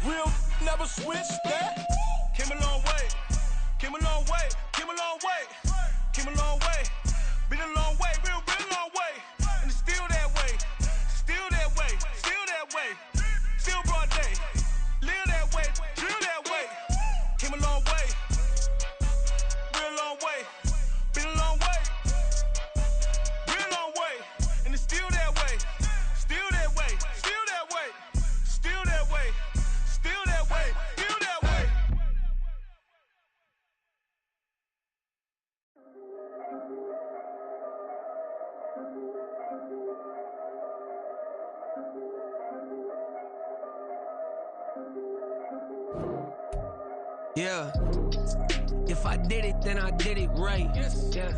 Real never switch that. Came a long way. Came a long way. Came a long way. Came a long way. Been a long way. Real long way. And it's still that way. Still that way. Still that way. Still broad day. Live that way. Drill that way. Came a long way. Real long way. Been a long way. Real long way. And it's still that way. Still that way. Still that way. Still that way. Still that way. Still that way. Yeah. If I did it, then I did it right. Yeah.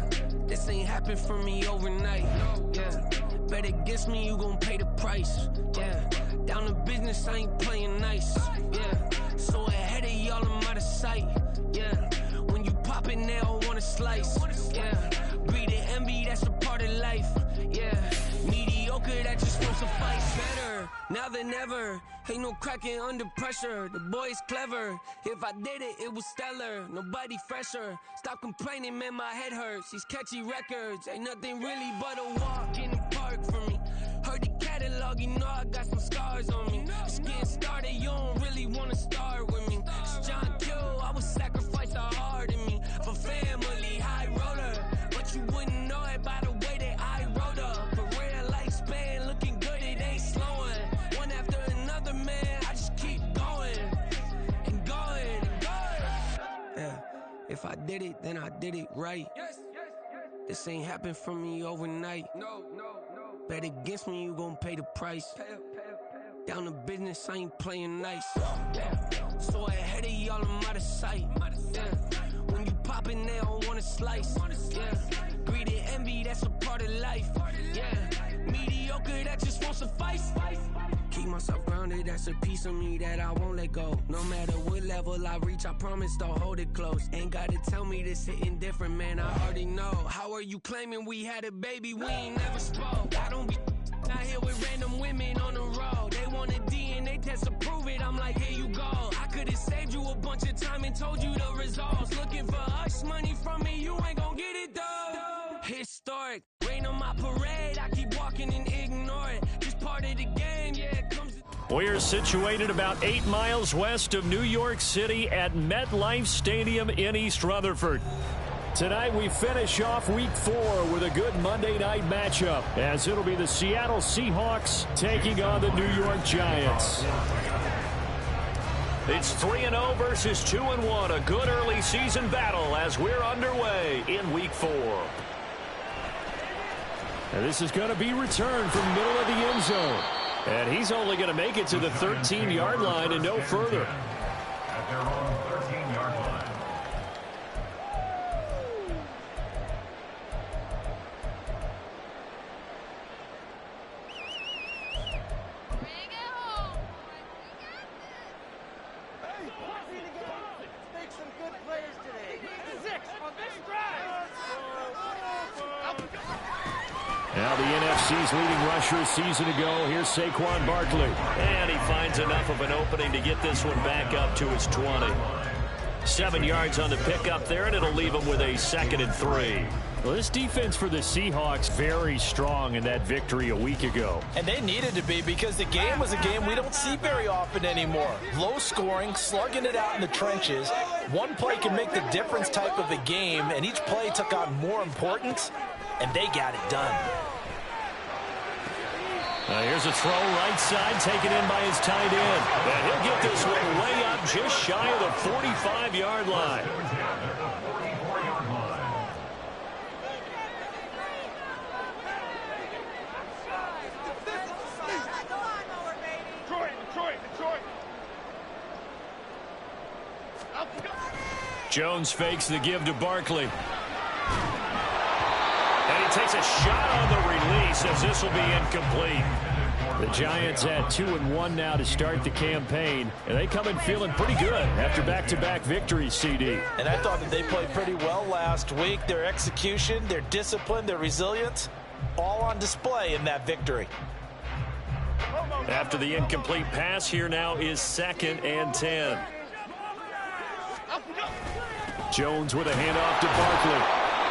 This ain't happened for me overnight. Yeah. Bet against me, you gon' pay the price. Yeah. Down to business, I ain't playing nice. Yeah. So ahead of y'all, I'm out of sight. Yeah. When you pop it, they all wanna slice. Yeah. Greed and envy, that's a part of life. Yeah. Mediocre, that just won't suffice. Better now than ever. Ain't no cracking under pressure. The boy's clever. If I did it, it was stellar. Nobody fresher. Stop complaining, man, my head hurts. These catchy records ain't nothing really but a walk in the park for me. Heard the catalog, you know I got some scars on me. Just getting started, you don't really wanna start with me. It's John Q, I would sacrifice a heart in me for family, high roller. But you wouldn't know it by the way that I wrote up. A real lifespan, looking good, it ain't slowing. One after another, man, I just keep going and going and going. Yeah, if I did it, then I did it right. This ain't happened for me overnight. No. Bet against me, you gon' pay the price. Down to business, I ain't playing nice. Yeah. So ahead of y'all, I'm out of sight. Yeah. When you poppin', they all wanna slice. Yeah. Greed and envy, that's a part of life. Yeah. Mediocre, that just won't suffice. Keep myself grounded, that's a piece of me that I won't let go. No matter what level I reach, I promise to hold it close. Ain't gotta tell me this hitting different, man, I already know. How are you claiming we had a baby, we ain't never spoke? I don't be out here with random women on the road. They want a DNA test to prove it, I'm like, here you go. I could've saved you a bunch of time and told you the results. Looking for hush money from me, you ain't gon' get it though. Historic, rain on my parade, I keep walking and ignore it. Just part of the game, yeah, it comes. We're situated about 8 miles west of New York City at MetLife Stadium in East Rutherford. Tonight we finish off week 4 with a good Monday night matchup, as it'll be the Seattle Seahawks taking on the New York Giants. It's 3-0 versus 2-1, a good early season battle as we're underway in week 4. And this is going to be returned from middle of the end zone. And he's only going to make it to the 13-yard line and no further. At their own 13-yard line. Bring it home. Hey, let's make some good plays today. 6 on this drive. Now the NFC's leading rusher a season ago. Here's Saquon Barkley. And he finds enough of an opening to get this one back up to his 20. 7 yards on the pickup there, and it'll leave him with a 2nd and 3. Well, this defense for the Seahawks very strong in that victory a week ago. And they needed to be, because the game was a game we don't see very often anymore. Low scoring, slugging it out in the trenches. One play can make the difference type of a game, and each play took on more importance, and they got it done. Here's a throw right side, taken in by his tight end. And he'll get this one way up just shy of the 45-yard line. Jones fakes the give to Barkley. And he takes a shot on the release as this will be incomplete. The Giants at 2-1 now to start the campaign, and they come in feeling pretty good after back-to-back victories, CD. And I thought that they played pretty well last week. Their execution, their discipline, their resilience, all on display in that victory. After the incomplete pass, here now is 2nd and 10. Jones with a handoff to Barkley.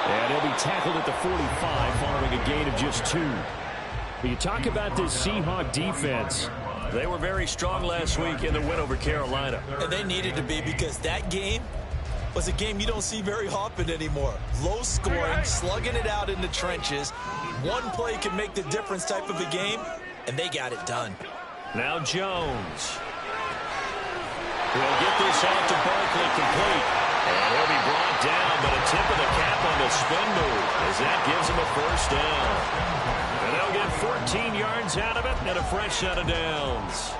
And he'll be tackled at the 45 following a gain of just 2. You talk about this Seahawk defense. They were very strong last week in the win over Carolina. And they needed to be, because that game was a game you don't see very often anymore. Low scoring, slugging it out in the trenches. One play can make the difference type of a game, and they got it done. Now Jones. He'll get this out to Barkley complete. And he'll be brought down, but a tip of the cap on the spin move as that gives him a first down. And they'll get 14 yards out of it and a fresh set of downs.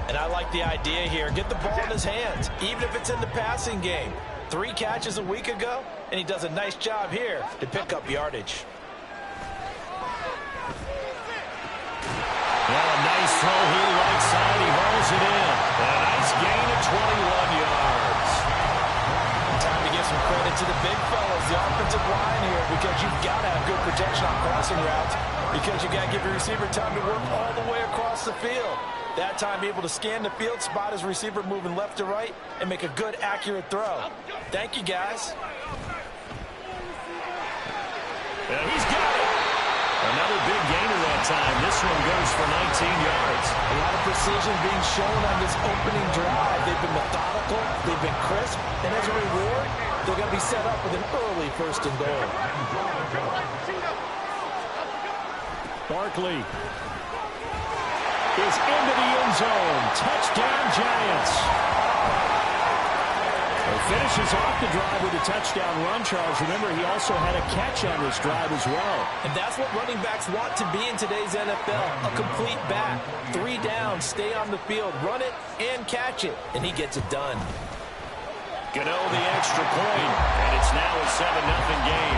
And I like the idea here. Get the ball in his hands, even if it's in the passing game. 3 catches a week ago, and he does a nice job here to pick up yardage. Well, a nice throw here right side. He hauls it in. And a nice gain of 21 yards. Time to give some credit to the big fellas, the offensive line here, because you've got to have good protection on crossing routes, because you've got to give your receiver time to work all the way across the field. That time able to scan the field, spot his receiver moving left to right, and make a good, accurate throw. Thank you, guys. And he's got it. Another big gainer that time. This one goes for 19 yards. A lot of precision being shown on this opening drive. They've been methodical, they've been crisp, and as a reward, they're going to be set up with an early 1st and goal. Barkley is into the end zone. Touchdown, Giants. He finishes off the drive with a touchdown run, Charles. Remember, he also had a catch on this drive as well. And that's what running backs want to be in today's NFL, a complete back. 3 down, stay on the field, run it, and catch it, and he gets it done. Gano the extra point, and it's now a 7-0 game.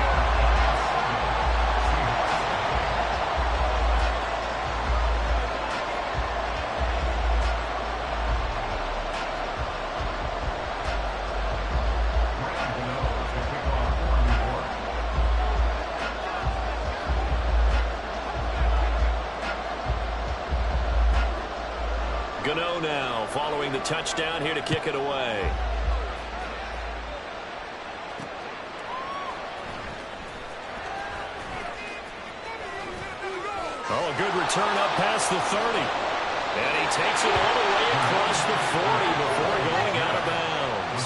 Gano now following the touchdown here to kick it away. Oh, a good return up past the 30. And he takes it all the way across the 40 before going out of bounds.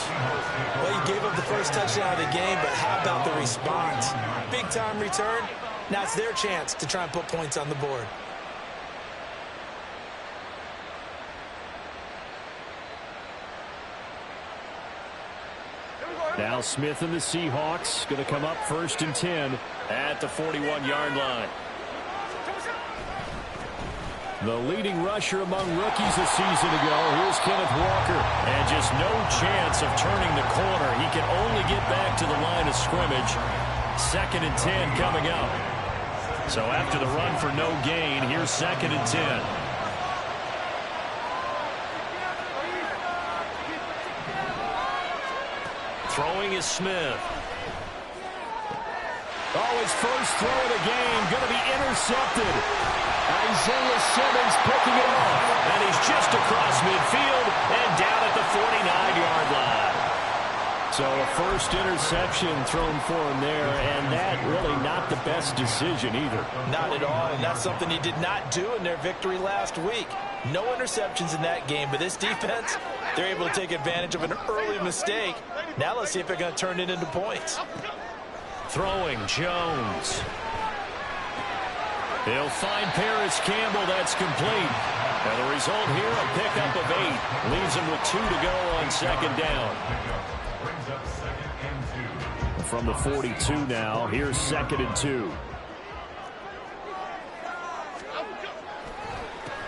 Well, he gave up the first touchdown of the game, but how about the response? Big time return. Now it's their chance to try and put points on the board. Now Smith and the Seahawks going to come up 1st and 10 at the 41-yard line. The leading rusher among rookies a season ago. Here's Kenneth Walker. And just no chance of turning the corner. He can only get back to the line of scrimmage. 2nd and 10 coming up. So after the run for no gain, here's 2nd and 10. Throwing is Smith. Oh, his first throw of the game going to be intercepted. Isaiah Simmons picking it off. And he's just across midfield and down at the 49-yard line. So a first interception thrown for him there, and that really not the best decision either. Not at all, and that's something he did not do in their victory last week. No interceptions in that game, but this defense, they're able to take advantage of an early mistake. Now let's see if they're going to turn it into points. Throwing Jones. He'll find Paris Campbell. That's complete. And the result here, a pickup of 8. Leaves him with 2 to go on 2nd down. From the 42 now, here's 2nd and 2.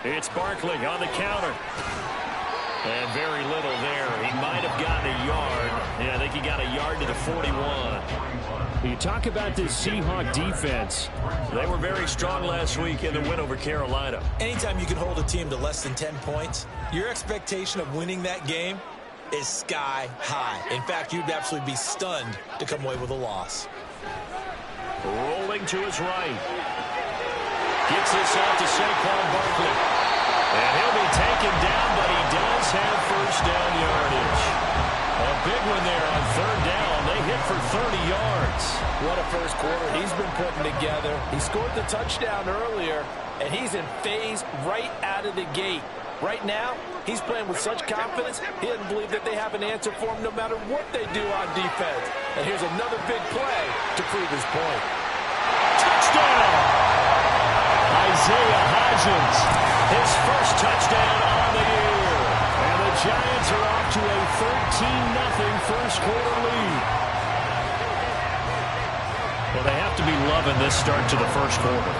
It's Barkley on the counter. And very little there. He might have gotten a yard. Yeah, I think he got a yard to the 41. You talk about this Seahawk defense. They were very strong last week in the win over Carolina. Anytime you can hold a team to less than 10 points, your expectation of winning that game is sky high. In fact, you'd absolutely be stunned to come away with a loss. Rolling to his right. Gets this out to Saquon Barkley. And he'll be taken down, but he does have first down yardage. A big one there on third down. They hit for 30 yards. What a first quarter he's been putting together. He scored the touchdown earlier, and he's in phase right out of the gate. Right now, he's playing with such confidence, he doesn't believe that they have an answer for him no matter what they do on defense. And here's another big play to prove his point. Touchdown! Isaiah Hodgins, His first touchdown on the year. and the Giants are off to a 13-0 first quarter lead. Well, they have to be loving this start to the first quarter.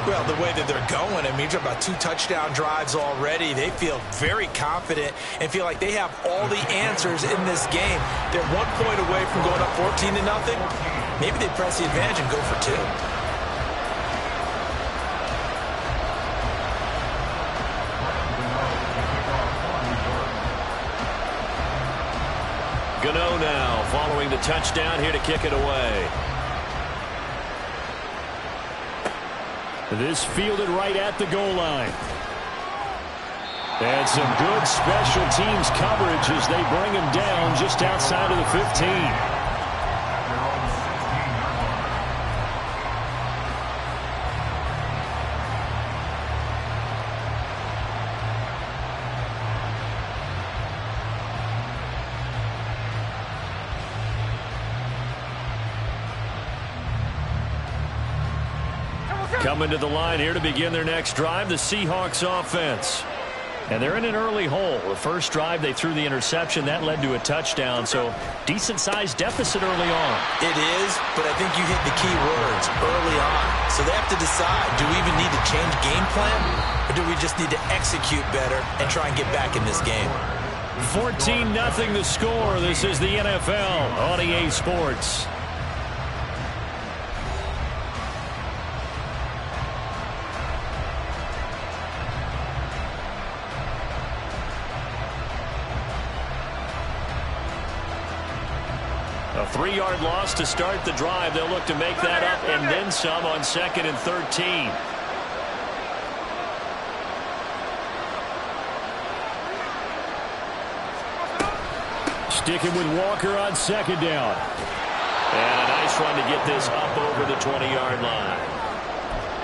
Well, the way that they're going, I mean, you're talking about 2 touchdown drives already. They feel very confident and feel like they have all the answers in this game. They're 1 point away from going up 14-0. Maybe they press the advantage and go for 2. Gano now following the touchdown here to kick it away. This fielded right at the goal line. And some good special teams coverage as they bring him down just outside of the 15. Coming to the line here to begin their next drive, the Seahawks offense. And they're in an early hole. The first drive, they threw the interception. That led to a touchdown, so decent-sized deficit early on. It is, but I think you hit the key words early on. So they have to decide, do we even need to change game plan, or do we just need to execute better and try and get back in this game? 14-0 the score. This is the NFL on EA Sports. A 3-yard loss to start the drive. They'll look to make that up and then some on 2nd and 13. Sticking with Walker on 2nd down. And a nice run to get this up over the 20-yard line.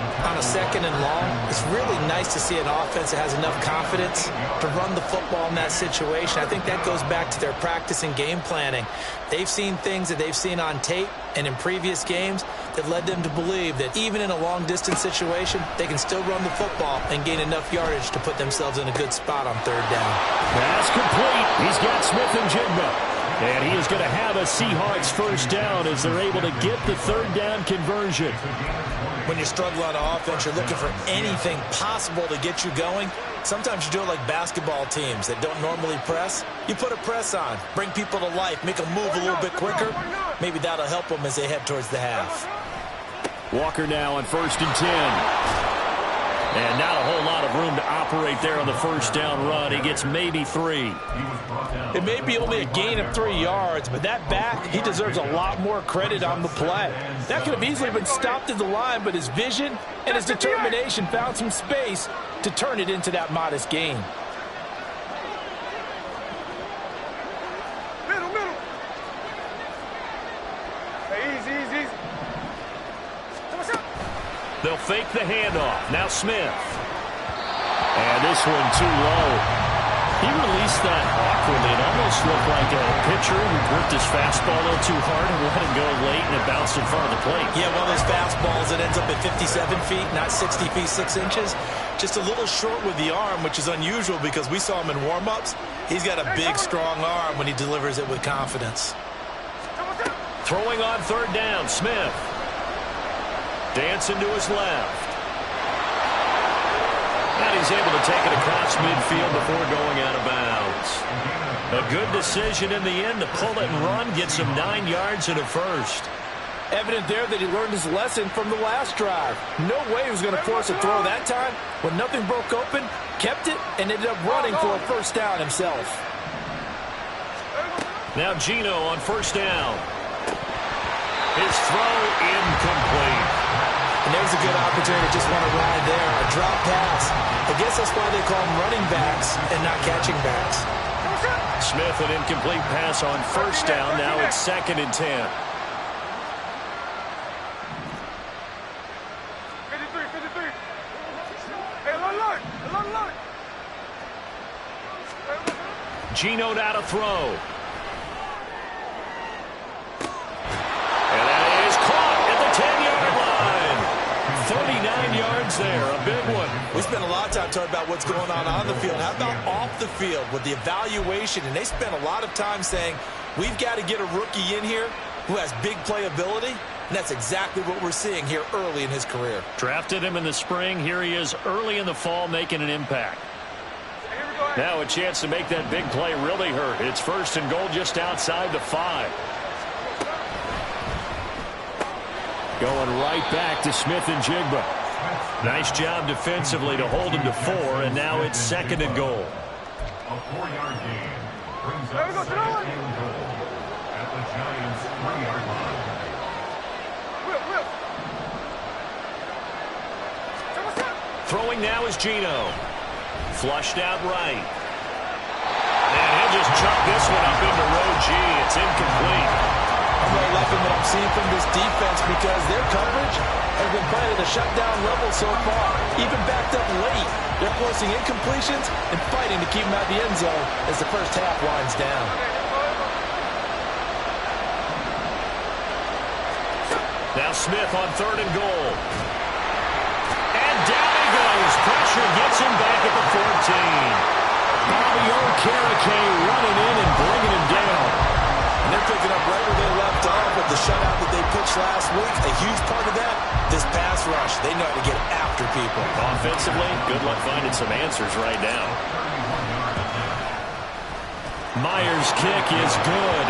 On a 2nd and long, it's really nice to see an offense that has enough confidence to run the football in that situation. I think that goes back to their practice and game planning. They've seen things that they've seen on tape and in previous games that led them to believe that even in a long-distance situation, they can still run the football and gain enough yardage to put themselves in a good spot on 3rd down. Pass complete. He's got Smith and Jigba. And he is going to have a Seahawks first down as they're able to get the 3rd down conversion. When you struggle on offense, you're looking for anything possible to get you going. Sometimes you do it like basketball teams that don't normally press. You put a press on, bring people to life, make them move a little bit quicker. Maybe that'll help them as they head towards the half. Walker now on 1st and 10. And not a whole lot of room to operate there on the first down run. He gets maybe 3. It may be only a gain of 3 yards, but that back, he deserves a lot more credit on the play. That could have easily been stopped at the line, but his vision and his determination found some space to turn it into that modest gain. Middle. Hey, easy. What's up? They'll fake the handoff. Now Smith. And this one too low. He released that awkwardly. It almost looked like a pitcher who gripped his fastball a little too hard and let it go late, and it bounced in front of the plate. Yeah, one of those fastballs that ends up at 57 feet, not 60 feet, 6 inches. Just a little short with the arm, which is unusual because we saw him in warm-ups. He's got a big, strong arm when he delivers it with confidence. Throwing on 3rd down, Smith. Dancing to his left. And he's able to take it across midfield before going out of bounds. A good decision in the end to pull it and run, gets him 9 yards and a first. Evident there that he learned his lesson from the last drive. No way he was going to force a throw that time. When nothing broke open, kept it, and ended up running for a first down himself. Now Gino on 1st down. His throw incomplete. And there's a good opportunity to just want to ride there. A drop pass. I guess that's why they call them running backs and not catching backs. Smith, an incomplete pass on first down. Now it's 2nd and 10. 53. Hey, look. Geno now to throw. And that is caught at the 10-yard line. 39 yards there, a big one. We spent a lot of time talking about what's going on the field. How about off the field with the evaluation? And they spent a lot of time saying, we've got to get a rookie in here who has big playability. And that's exactly what we're seeing here early in his career. Drafted him in the spring. Here he is early in the fall making an impact. Now a chance to make that big play really hurt. It's 1st and goal just outside the 5. Going right back to Smith and Jigba. Nice job defensively to hold him to 4, and now it's 2nd and goal. A 4-yard gain brings up 2nd and goal at the Giants' 3-yard line. Throwing now is Geno. Flushed out right. And he'll just chuck this one up into row G. It's incomplete. I'm really liking what I'm seeing from this defense because their coverage has been playing at a shutdown level so far. Even backed up late, they're forcing incompletions and fighting to keep them out of the end zone as the first half winds down. Now Smith on 3rd and goal. And down he goes. Pressure gets him back at the 14. Bobby Okereke running in and bringing him down. And they're picking up right where they left off with the shutout that they pitched last week. A huge part of that, this pass rush. They know how to get after people. Offensively, good luck finding some answers right now. Myers' kick is good.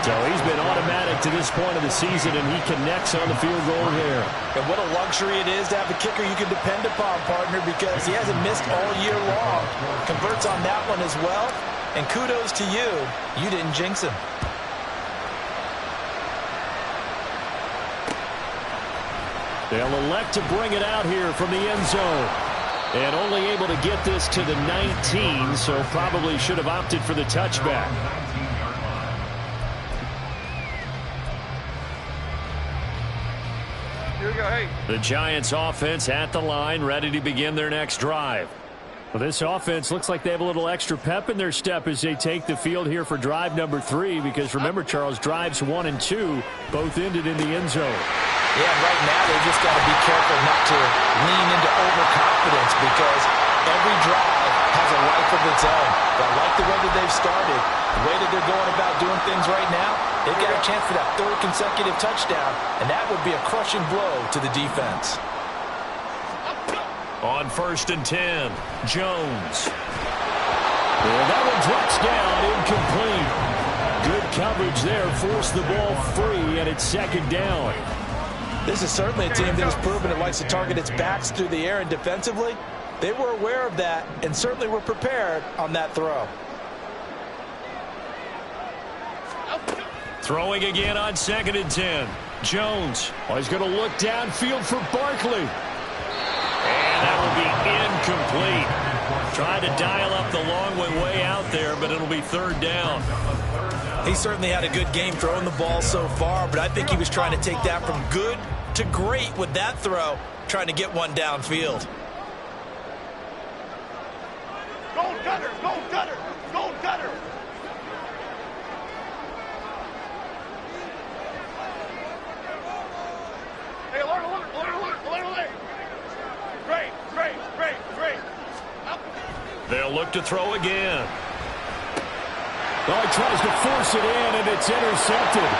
So he's been automatic to this point of the season, and he connects on the field goal here. And what a luxury it is to have a kicker you can depend upon, partner, because he hasn't missed all year long. Converts on that one as well. And kudos to you. You didn't jinx him. They'll elect to bring it out here from the end zone. And only able to get this to the 19, so probably should have opted for the touchback. Here we go, hey. The Giants offense at the line, ready to begin their next drive. Well, this offense looks like they have a little extra pep in their step as they take the field here for drive number 3, because remember, Charles, drives 1 and 2 both ended in the end zone. Yeah, right now they just got to be careful not to lean into overconfidence because every drive has a life of its own. But I like the way that they've started, the way that they're going about doing things right now. They've got a chance for that 3rd consecutive touchdown, and that would be a crushing blow to the defense. On 1st and 10, Jones. Well, that one drops down, incomplete. Good coverage there, forced the ball free, and it's 2nd down. This is certainly a team that has proven it likes to target its backs through the air, and defensively, they were aware of that and certainly were prepared on that throw. Throwing again on 2nd and 10. Jones. Oh, he's going to look downfield for Barkley. And that will be incomplete. Tried to dial up the long way out there, but it'll be 3rd down. He certainly had a good game throwing the ball so far, but I think he was trying to take that from good to great with that throw, trying to get one downfield. Gold cutter, gold cutter, gold cutter. Hey, alert. Great. Up. They'll look to throw again. Oh, he tries to force it in, and it's intercepted.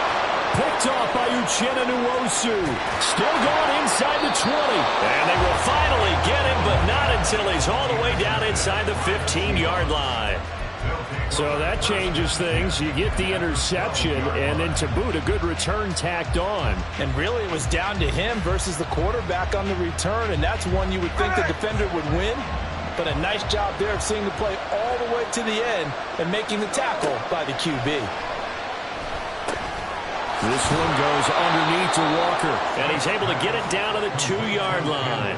Picked off by Uchenna Nwosu. Still going inside the 20. And they will finally get him, but not until he's all the way down inside the 15-yard line. So that changes things. You get the interception, and then to boot, a good return tacked on. And really, it was down to him versus the quarterback on the return, and that's one you would think the defender would win. But a nice job there of seeing the play all the way to the end and making the tackle by the QB. This one goes underneath to Walker. And he's able to get it down to the 2-yard line.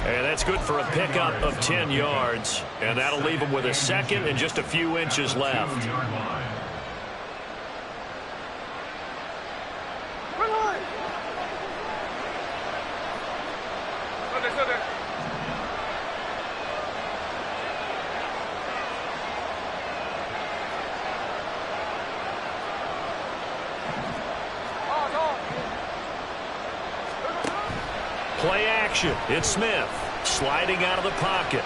And that's good for a pickup of 10 yards. And that'll leave him with a second and just a few inches left. Play action. It's Smith sliding out of the pocket.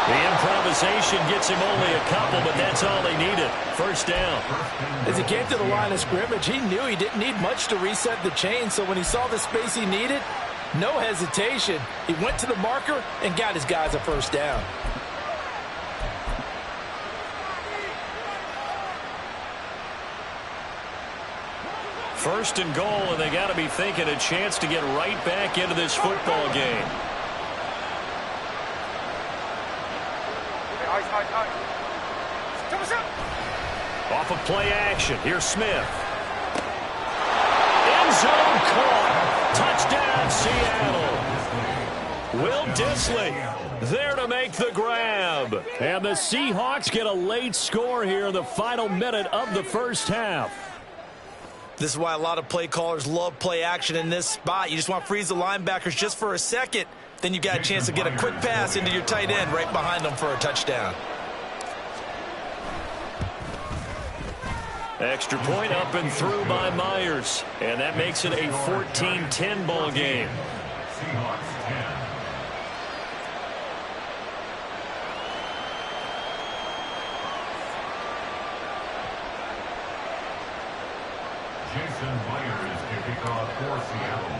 The improvisation gets him only a couple, but that's all they needed. First down. As he came to the line of scrimmage, he knew he didn't need much to reset the chain, so when he saw the space he needed, no hesitation. He went to the marker and got his guys a first down. First and goal, and they got to be thinking a chance to get right back into this football game. Off of play action. Here's Smith. End zone caught. Touchdown, Seattle. Will Dissly there to make the grab. And the Seahawks get a late score here in the final minute of the first half. This is why a lot of play callers love play action in this spot. You just want to freeze the linebackers just for a second. Then you've got a chance to get a quick pass into your tight end right behind them for a touchdown. Extra point up and through by Myers. And that makes it a 14-10 ball game. Seahawks 10. Jason Myers to kick off for Seattle.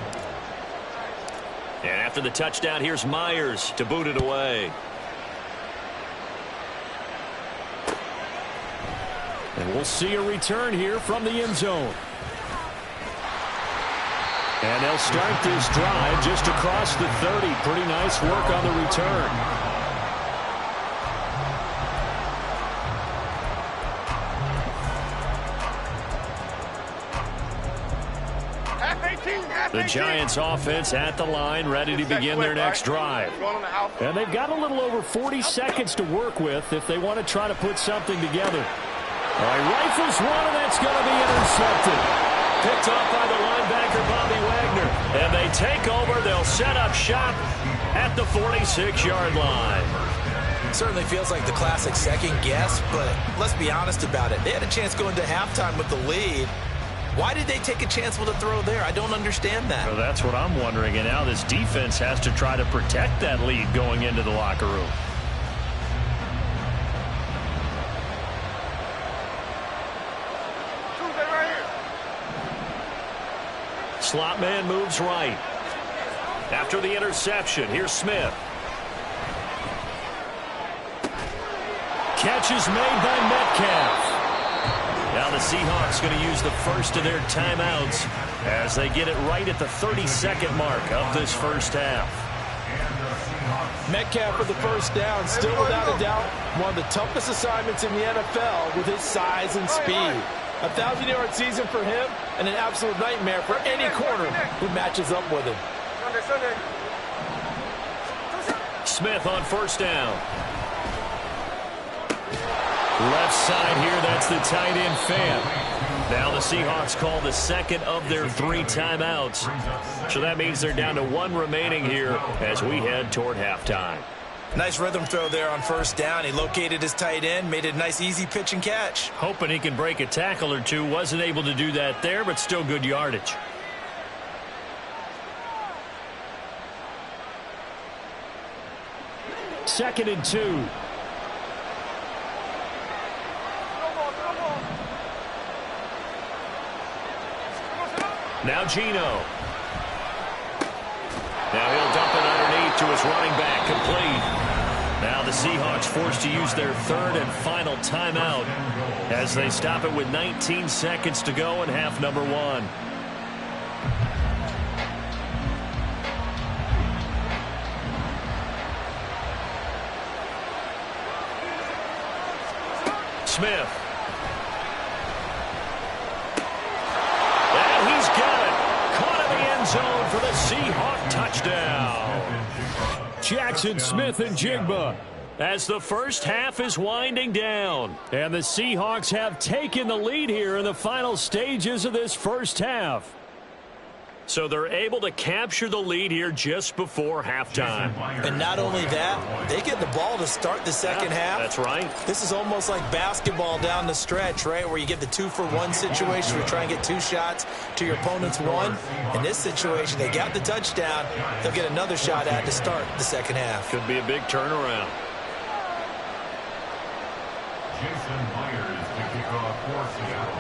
And after the touchdown, here's Myers to boot it away. And we'll see a return here from the end zone. And they'll start this drive just across the 30. Pretty nice work on the return. The Giants offense at the line, ready to begin their next drive. And they've got a little over 40 seconds to work with if they want to try to put something together. All right, rifles one, and that's going to be intercepted. Picked off by the linebacker, Bobby Wagner. And they take over. They'll set up shop at the 46-yard line. Certainly feels like the classic second guess, but let's be honest about it. They had a chance going to halftime with the lead. Why did they take a chance with a throw there? I don't understand that. Well, that's what I'm wondering. And now this defense has to try to protect that lead going into the locker room. Slot man moves right. After the interception, here's Smith. Catch is made by Metcalf. Now the Seahawks going to use the first of their timeouts as they get it right at the 32nd mark of this first half. Metcalf for the first down, still without a doubt one of the toughest assignments in the NFL with his size and speed. A 1,000-yard season for him and an absolute nightmare for any corner who matches up with him. Smith on first down. Left side here, that's the tight end Fant. Now the Seahawks call the second of their 3 timeouts. So that means they're down to 1 remaining here as we head toward halftime. Nice rhythm throw there on first down. He located his tight end, made it a nice easy pitch and catch. Hoping he can break a tackle or two. Wasn't able to do that there, but still good yardage. Second and 2. Now Geno. Now he'll dump it underneath to his running back, complete. Now the Seahawks forced to use their 3rd and final timeout as they stop it with 19 seconds to go in half number 1. Smith end zone for the Seahawk touchdown. Jackson Smith and Jigba. As the first half is winding down. And the Seahawks have taken the lead here in the final stages of this first half. So they're able to capture the lead here just before halftime. And not only that, they get the ball to start the second half. That's right. This is almost like basketball down the stretch, right, where you get the 2-for-1 situation. You try and get 2 shots to your opponent's 1. In this situation, they got the touchdown. They'll get another shot at to start the second half. Could be a big turnaround. Jason Myers to kick off for Seattle.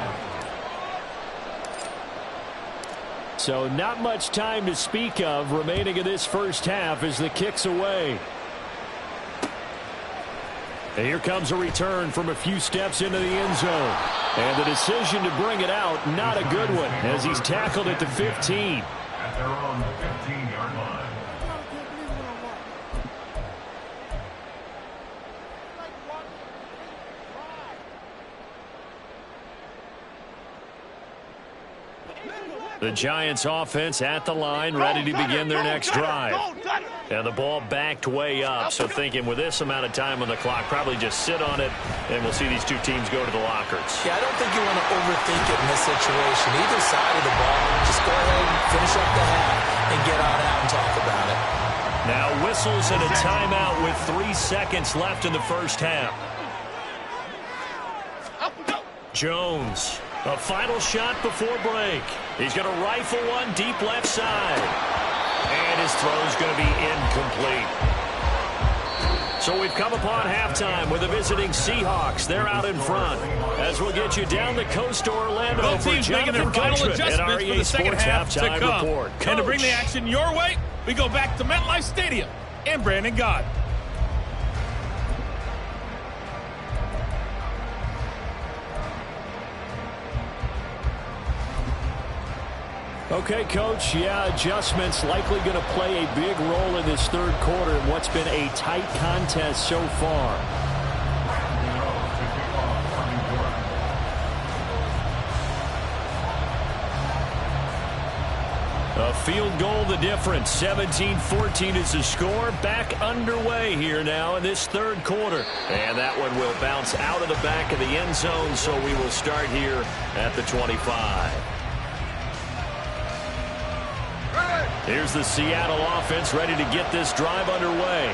So not much time to speak of remaining in this first half as the kick's away. And here comes a return from a few steps into the end zone. And the decision to bring it out, not a good one, as he's tackled at the 15. At their own 15-yard line. The Giants offense at the line, ready to begin their next drive. And the ball backed way up, so thinking with this amount of time on the clock, probably just sit on it, and we'll see these two teams go to the lockers. Yeah, I don't think you want to overthink it in this situation. Either side of the ball, just go ahead and finish up the half and get on out and talk about it. Now whistles and a timeout with 3 seconds left in the first half. Jones. A final shot before break. He's going to rifle one deep left side. And his throw's going to be incomplete. So we've come upon halftime with the visiting Seahawks. They're out in front. As we'll get you down the coast to Orlando Both teams making their final adjustments for the second half to come. Report. And to bring the action your way, we go back to MetLife Stadium and Brandon Gott. Okay, Coach, yeah, adjustments likely going to play a big role in this third quarter in what's been a tight contest so far. A field goal the difference. 17-14 is the score. Back underway here now in this third quarter. And that one will bounce out of the back of the end zone, so we will start here at the 25. Here's the Seattle offense ready to get this drive underway.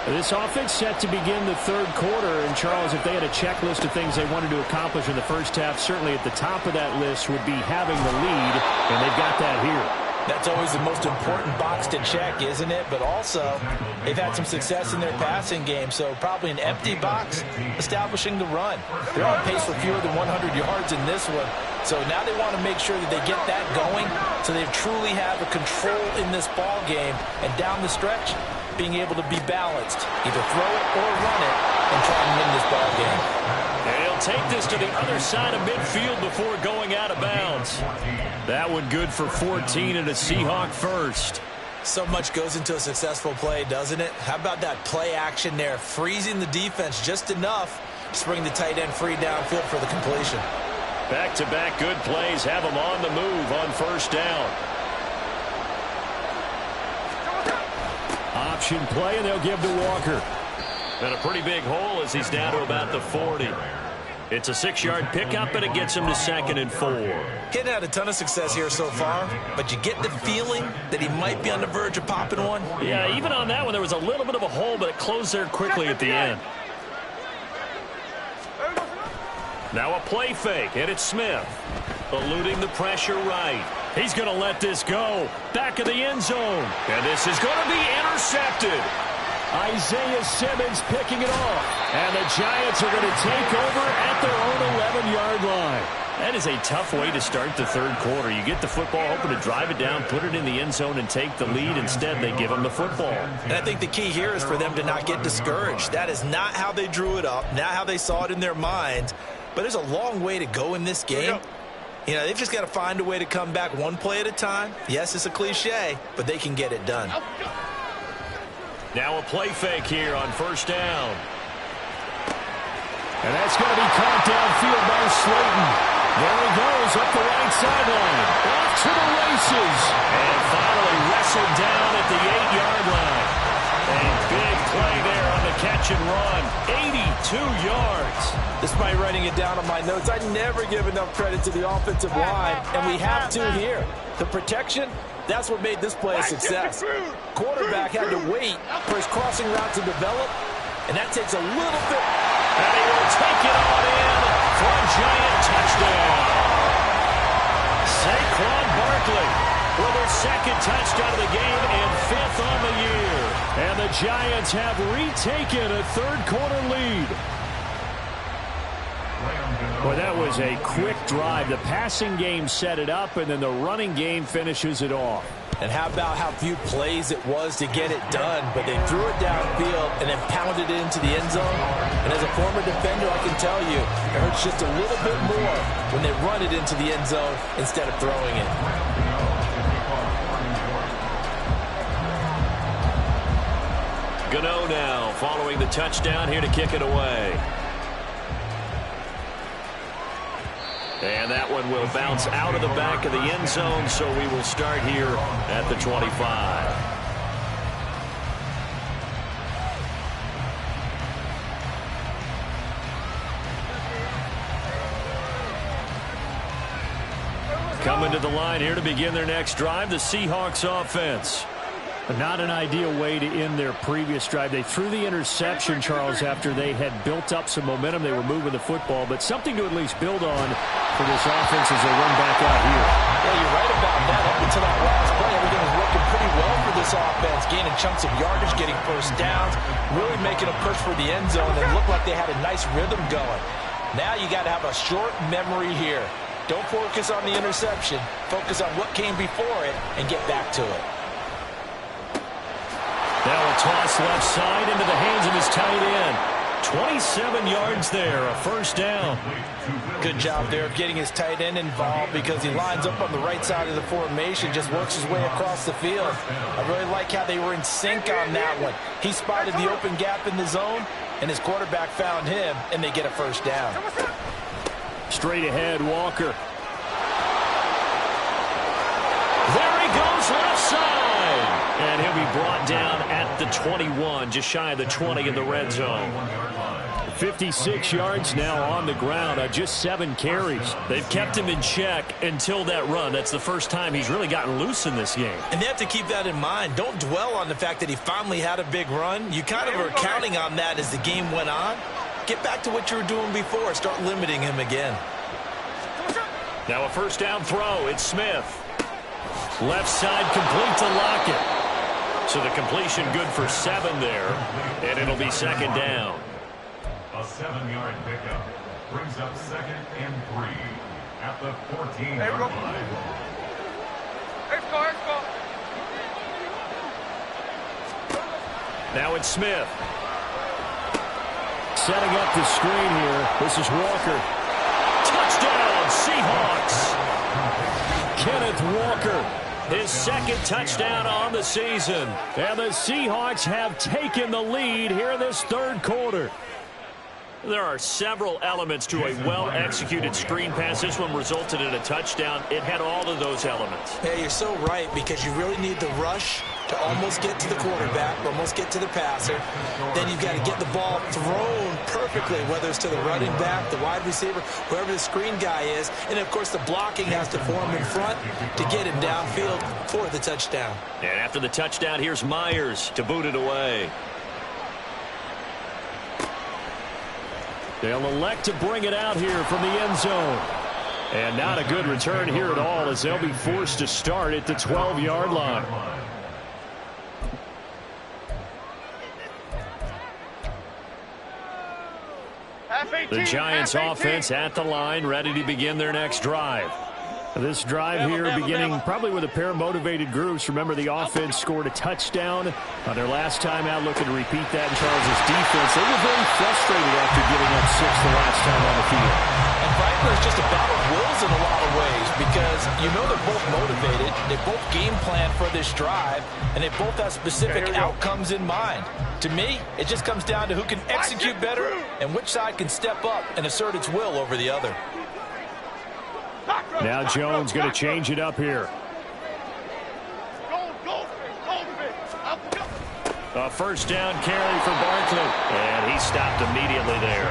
This offense set to begin the third quarter. And, Charles, if they had a checklist of things they wanted to accomplish in the first half, certainly at the top of that list would be having the lead, and they've got that here. That's always the most important box to check, isn't it? But also, they've had some success in their passing game, so probably an empty box establishing the run. They're on pace for fewer than 100 yards in this one, so now they want to make sure that they get that going so they truly have a control in this ball game, and down the stretch, being able to be balanced, either throw it or run it, and try and win this ball game. And he'll take this to the other side of midfield before going out of bounds. That one good for 14 and a Seahawk first. So much goes into a successful play, doesn't it? How about that play action there, freezing the defense just enough to bring the tight end free downfield for the completion. Back-to-back good plays have them on the move on first down. Option play, and they'll give to Walker. And a pretty big hole as he's down to about the 40. It's a 6-yard pickup, and it gets him to 2nd and 4. He hadn't had a ton of success here so far, but you get the feeling that he might be on the verge of popping one. Yeah, even on that one, there was a little bit of a hole, but it closed there quickly at the end. Now a play fake, and it's Smith. Eluding the pressure right. He's going to let this go. Back of the end zone. And this is going to be intercepted. Isaiah Simmons picking it off. And the Giants are going to take over at their own 11-yard line. That is a tough way to start the third quarter. You get the football, hoping to drive it down, put it in the end zone, and take the lead. Instead, they give them the football. And I think the key here is for them to not get discouraged. That is not how they drew it up, not how they saw it in their minds. But there's a long way to go in this game. You know, they've just got to find a way to come back one play at a time. Yes, it's a cliche, but they can get it done. Now a play fake here on first down. And that's going to be caught downfield by Slayton. There he goes up the right sideline. Off to the races. And finally wrestled down at the 8-yard line. A big play there on the catch and run. 82 yards. Despite writing it down on my notes, I never give enough credit to the offensive line, and we have to here. The protection, that's what made this play a success. Quarterback had to wait for his crossing route to develop, and that takes a little bit. And he will take it on in for a giant touchdown. Saquon Barkley with his second touchdown of the game and 5th on the year. And the Giants have retaken a third-quarter lead. Well, that was a quick drive. The passing game set it up, and then the running game finishes it off. And how about how few plays it was to get it done, but they threw it downfield and then pounded it into the end zone. And as a former defender, I can tell you, it hurts just a little bit more when they run it into the end zone instead of throwing it. Gano now following the touchdown here to kick it away. And that one will bounce out of the back of the end zone, so we will start here at the 25. Coming to the line here to begin their next drive, the Seahawks offense. Not an ideal way to end their previous drive. They threw the interception, Charles, after they had built up some momentum. They were moving the football, but something to at least build on for this offense as they run back out here. Yeah, you're right about that. Up until that last play, everything was working pretty well for this offense, gaining chunks of yardage, getting first downs, really making a push for the end zone, and looked like they had a nice rhythm going. Now you got to have a short memory here. Don't focus on the interception. Focus on what came before it and get back to it. Now a toss left side into the hands of his tight end. 27 yards there, a first down. Good job there of getting his tight end involved because he lines up on the right side of the formation, just works his way across the field. I really like how they were in sync on that one. He spotted the open gap in the zone, and his quarterback found him, and they get a first down. Straight ahead, Walker. There he goes left side. And he'll be brought down at the 21, just shy of the 20 in the red zone. 56 yards now on the ground on just 7 carries. They've kept him in check until that run. That's the first time he's really gotten loose in this game. And they have to keep that in mind. Don't dwell on the fact that he finally had a big run. You kind of are counting on that as the game went on. Get back to what you were doing before. Start limiting him again. Now a first down throw. It's Smith. Left side complete to Lockett. So the completion good for 7 there, and it'll be second down. A 7-yard pickup brings up 2nd and 3 at the 14-yard line. Let's go. Now it's Smith. Setting up the screen here. This is Walker. Touchdown, Seahawks. Kenneth Walker. His second touchdown on the season. And the Seahawks have taken the lead here in this third quarter. There are several elements to a well-executed screen pass. This one resulted in a touchdown. It had all of those elements. Yeah, you're so right, because you really need the rush to almost get to the quarterback, almost get to the passer. Then you've got to get the ball thrown perfectly, whether it's to the running back, the wide receiver, whoever the screen guy is. And, of course, the blocking has to form in front to get him downfield for the touchdown. And after the touchdown, here's Myers to boot it away. They'll elect to bring it out here from the end zone. And not a good return here at all, as they'll be forced to start at the 12-yard line. The Giants offense at the line, ready to begin their next drive. This drive here beginning probably with a pair of motivated groups. Remember, the offense scored a touchdown on their last time out, looking to repeat that in Charles' defense. They were very frustrated after giving up 6 the last time on the field. And frankly, it's just a battle of wills in a lot of ways, because you know they're both motivated, they both game plan for this drive, and they both have specific outcomes in mind. To me, it just comes down to who can execute better and which side can step up and assert its will over the other. Now Jones going to change it up here. A first down carry for Barkley. And he stopped immediately there.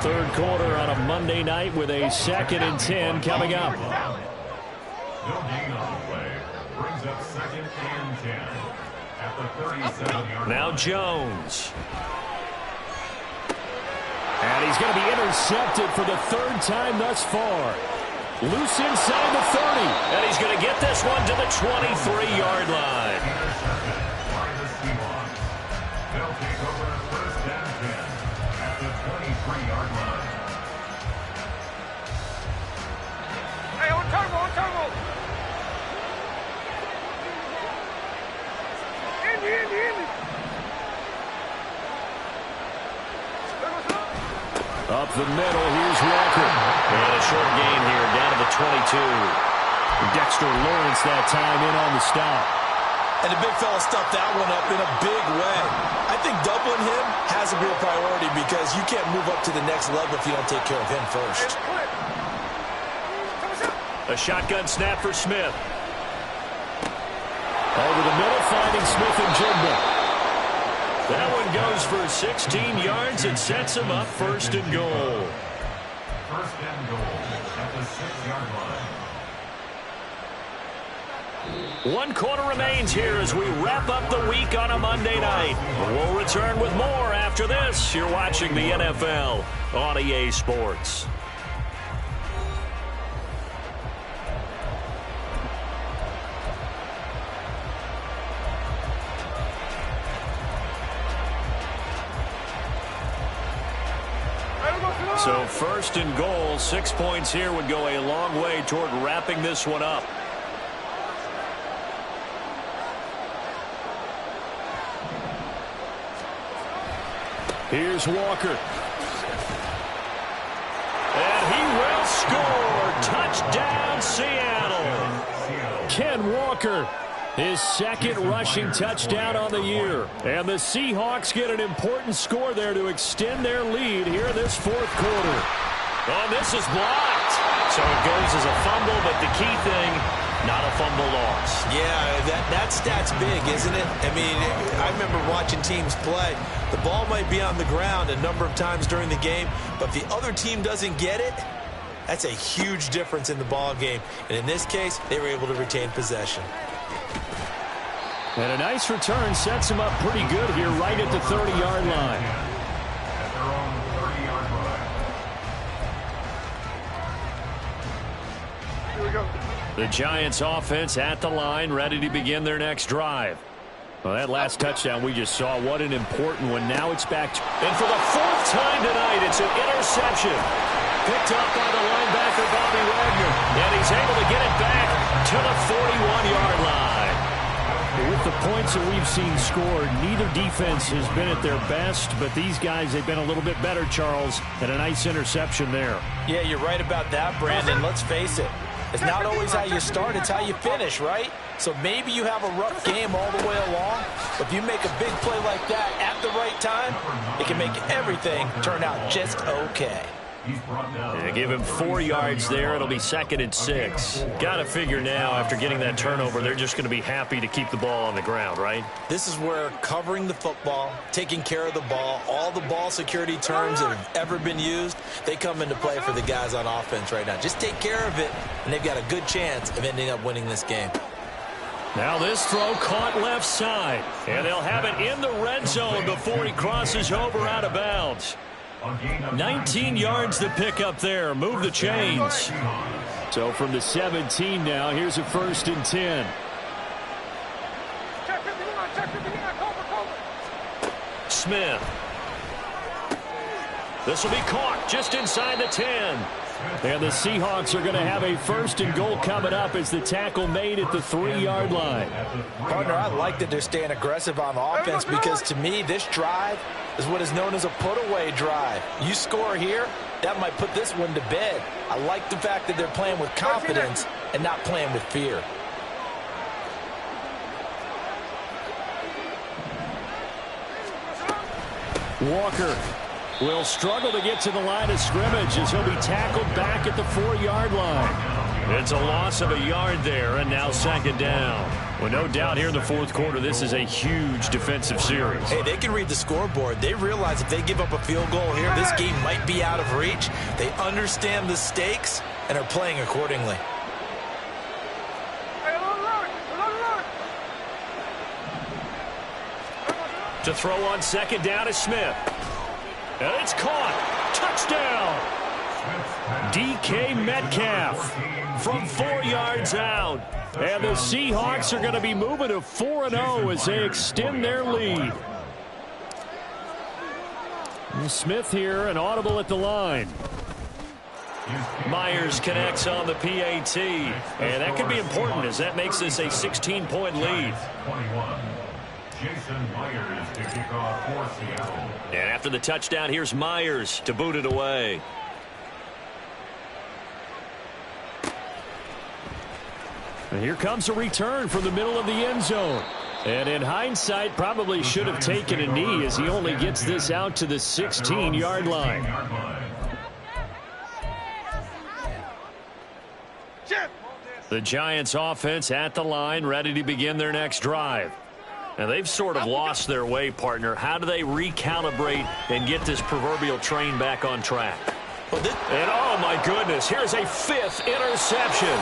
Third quarter on a Monday night with a 2nd and 10 coming up. No gain on the play. Brings up 2nd and 10 at the 37-yard line. Now Jones. And he's going to be intercepted for the 3rd time thus far. Loose inside the 30. And he's going to get this one to the 23-yard line. They'll take over 1st and 10 at the 23-yard line. Hey, on turbo, on turbo. Indy. Up the middle, here's Walker. And a short gain here, down to the 22. Dexter Lawrence that time in on the stop. And the big fella stuffed that one up in a big way. I think doubling him has to be a priority because you can't move up to the next level if you don't take care of him first. A shotgun snap for Smith. Over the middle, finding Smith and Jigba. That one goes for 16 yards and sets him up 1st and goal. 1st and goal at the 6-yard line. 1 quarter remains here as we wrap up the week on a Monday night. We'll return with more after this. You're watching the NFL on EA Sports. So 1st and goal, 6 points here would go a long way toward wrapping this one up. Here's Walker. And he will score. Touchdown, Seattle. Ken Walker, his 2nd rushing touchdown on the year. And the Seahawks get an important score there to extend their lead here this 4th quarter. Oh, this is blocked. So it goes as a fumble, but the key thing, not a fumble loss. Yeah, that stat's big, isn't it? I mean, I remember watching teams play. The ball might be on the ground a number of times during the game, but if the other team doesn't get it, that's a huge difference in the ball game. And in this case, they were able to retain possession. And a nice return sets him up pretty good here right at the 30-yard line. At their own 30-yard line. Here we go. The Giants offense at the line, ready to begin their next drive. Well, that last touchdown we just saw, what an important one. Now it's back to... And for the 4th time tonight, it's an interception. Picked up by the linebacker, Bobby Wagner. And he's able to get it back to the 41-yard line. With the points that we've seen scored, neither defense has been at their best, but these guys, they've been a little bit better, Charles, and a nice interception there. Yeah, you're right about that, Brandon. Let's face it. It's not always how you start, it's how you finish, right? So maybe you have a rough game all the way along, but if you make a big play like that at the right time, it can make everything turn out just okay. Yeah, give him 4 yards there. It'll be 2nd and 6. Got to figure now, after getting that turnover, they're just going to be happy to keep the ball on the ground, right? This is where covering the football, taking care of the ball, all the ball security terms that have ever been used, they come into play for the guys on offense right now. Just take care of it, and they've got a good chance of ending up winning this game. Now this throw caught left side, and they'll have it in the red zone before he crosses over out of bounds. 19 yards to pick up there. Move the chains. So from the 17 now, here's a 1st and 10. Smith. This will be caught just inside the 10. And the Seahawks are going to have a 1st and goal coming up as the tackle made at the 3-yard line. Partner, I like that they're staying aggressive on offense because to me, this drive is what is known as a put-away drive. You score here, that might put this one to bed. I like the fact that they're playing with confidence and not playing with fear. Walker will struggle to get to the line of scrimmage as he'll be tackled back at the 4-yard line. It's a loss of a yard there, and now second down. Well, no doubt here in the fourth quarter, this is a huge defensive series. Hey, they can read the scoreboard. They realize if they give up a field goal here, this game might be out of reach. They understand the stakes and are playing accordingly. To throw on second down is Smith. And it's caught. Touchdown. DK Metcalf from 4 yards out. And the Seahawks are going to be moving to 4-0 as they extend their lead. And Smith here, an audible at the line. Myers connects on the PAT. And that could be important as that makes this a 16-point lead. Jason Myers to kick off for Seattle. And after the touchdown, here's Myers to boot it away. And here comes a return from the middle of the end zone. And in hindsight, probably should have taken a knee as he only gets this out to the 16-yard line. The Giants offense at the line, ready to begin their next drive. And they've sort of lost their way, partner. How do they recalibrate and get this proverbial train back on track? And oh my goodness, here's a 5th interception.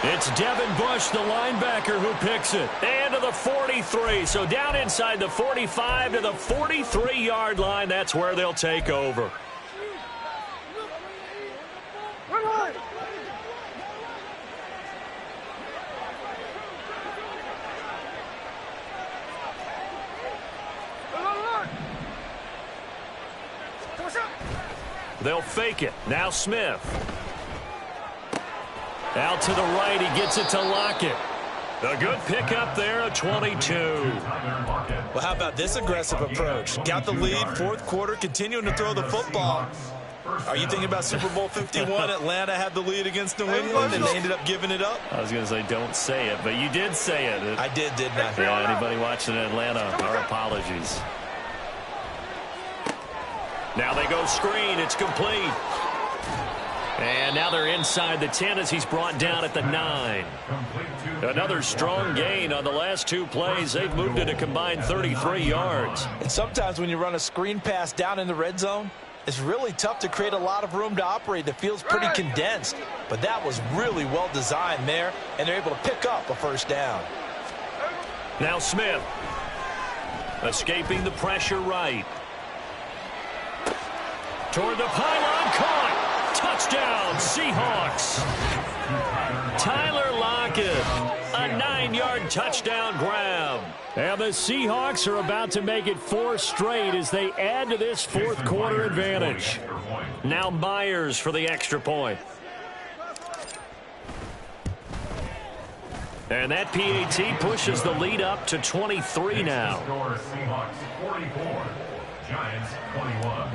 It's Devin Bush, the linebacker, who picks it. And to the 43. So down inside the 45 to the 43-yard line. That's where they'll take over. They'll fake it. Now Smith. Out to the right. He gets it to Lockett. A good pickup there, a 22. Well, how about this aggressive approach? Got the lead, fourth quarter, continuing to throw the football. Are you thinking about Super Bowl 51? Atlanta had the lead against New England, and they ended up giving it up? I was going to say, don't say it, but you did say it. I did, didn't I? Yeah, anybody watching Atlanta, our apologies. Now they go screen. It's complete. And now they're inside the 10 as he's brought down at the 9. Another strong gain on the last 2 plays. They've moved it a combined 33 yards. And sometimes when you run a screen pass down in the red zone, it's really tough to create a lot of room to operate. The field's pretty condensed. But that was really well designed there, and they're able to pick up a first down. Now Smith. Escaping the pressure right. Toward the pylon, caught. Touchdown, Seahawks. Tyler Lockett, a 9-yard touchdown grab. And the Seahawks are about to make it 4 straight as they add to this fourth quarter advantage. Now Myers for the extra point. And that PAT pushes the lead up to 23 now. Seahawks 44, Giants 21.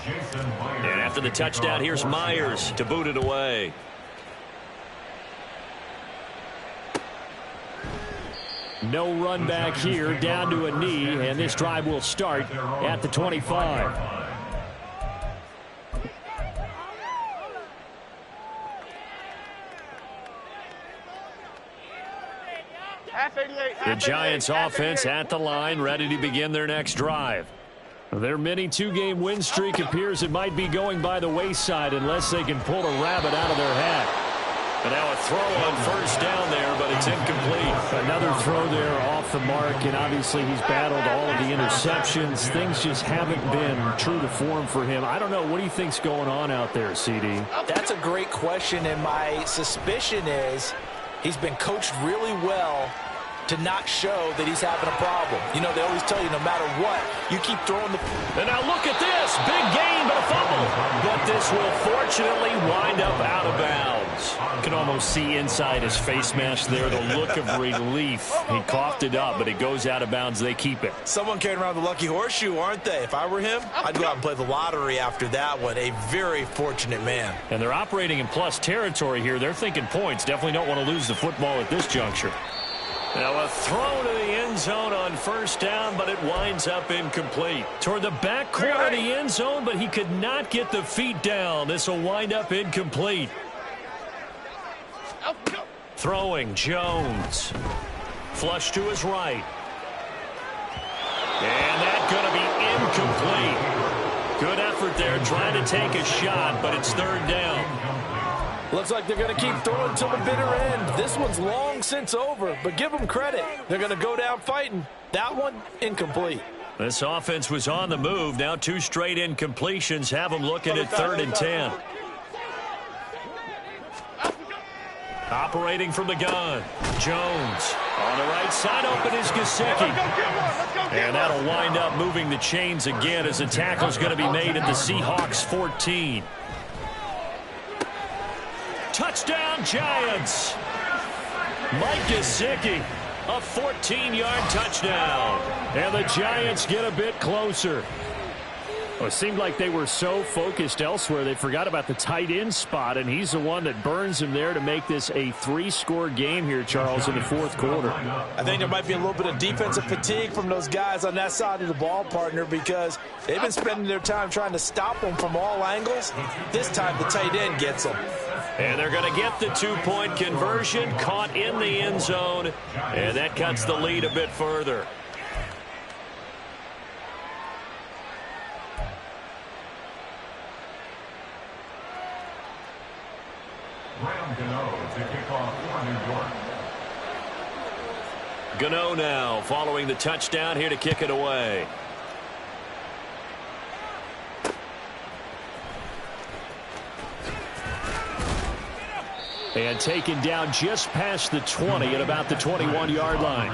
And after the touchdown, here's Myers to boot it away. No run back here, down to a knee, and this drive will start at the 25. The Giants offense at the line, ready to begin their next drive. Their mini 2-game win streak appears it might be going by the wayside unless they can pull a rabbit out of their hat. And now a throw on first down there, but it's incomplete. Another throw there off the mark, and obviously he's battled all of the interceptions. Things just haven't been true to form for him. I don't know. What do you think's going on out there, CD? That's a great question, and my suspicion is he's been coached really well to not show that he's having a problem. You know, they always tell you no matter what, you keep throwing the... And now look at this. Big gain, but a fumble. But this will fortunately wind up out of bounds. You can almost see inside his face mask there the look of relief. He coughed it up, but it goes out of bounds. They keep it. Someone carrying around the lucky horseshoe, aren't they? If I were him, I'd go out and play the lottery after that one. A very fortunate man. And they're operating in plus territory here. They're thinking points. Definitely don't want to lose the football at this juncture. Now a throw to the end zone on first down, but it winds up incomplete. Toward the back corner of the end zone, but he could not get the feet down. This will wind up incomplete. Throwing, Jones. Flush to his right. And that's going to be incomplete. Good effort there, trying to take a shot, but it's third down. Looks like they're going to keep throwing till the bitter end. This one's long since over, but give them credit. They're going to go down fighting. That one, incomplete. This offense was on the move. Now 2 straight incompletions have them looking at 3rd and 10. Operating from the gun. Jones on the right side. Open is Gesicki. And that'll wind up moving the chains again as the tackle's going to be made at the Seahawks 14. Touchdown, Giants. Mike Gesicki, a 14-yard touchdown. And the Giants get a bit closer. Well, it seemed like they were so focused elsewhere, they forgot about the tight end spot, and he's the one that burns him there to make this a 3-score game here, Charles, in the 4th quarter. I think there might be a little bit of defensive fatigue from those guys on that side of the ball, partner, because they've been spending their time trying to stop them from all angles. This time the tight end gets them. And they're going to get the 2-point conversion, caught in the end zone, and that cuts the lead a bit further. Gano now following the touchdown here to kick it away. And taken down just past the 20 at about the 21-yard line.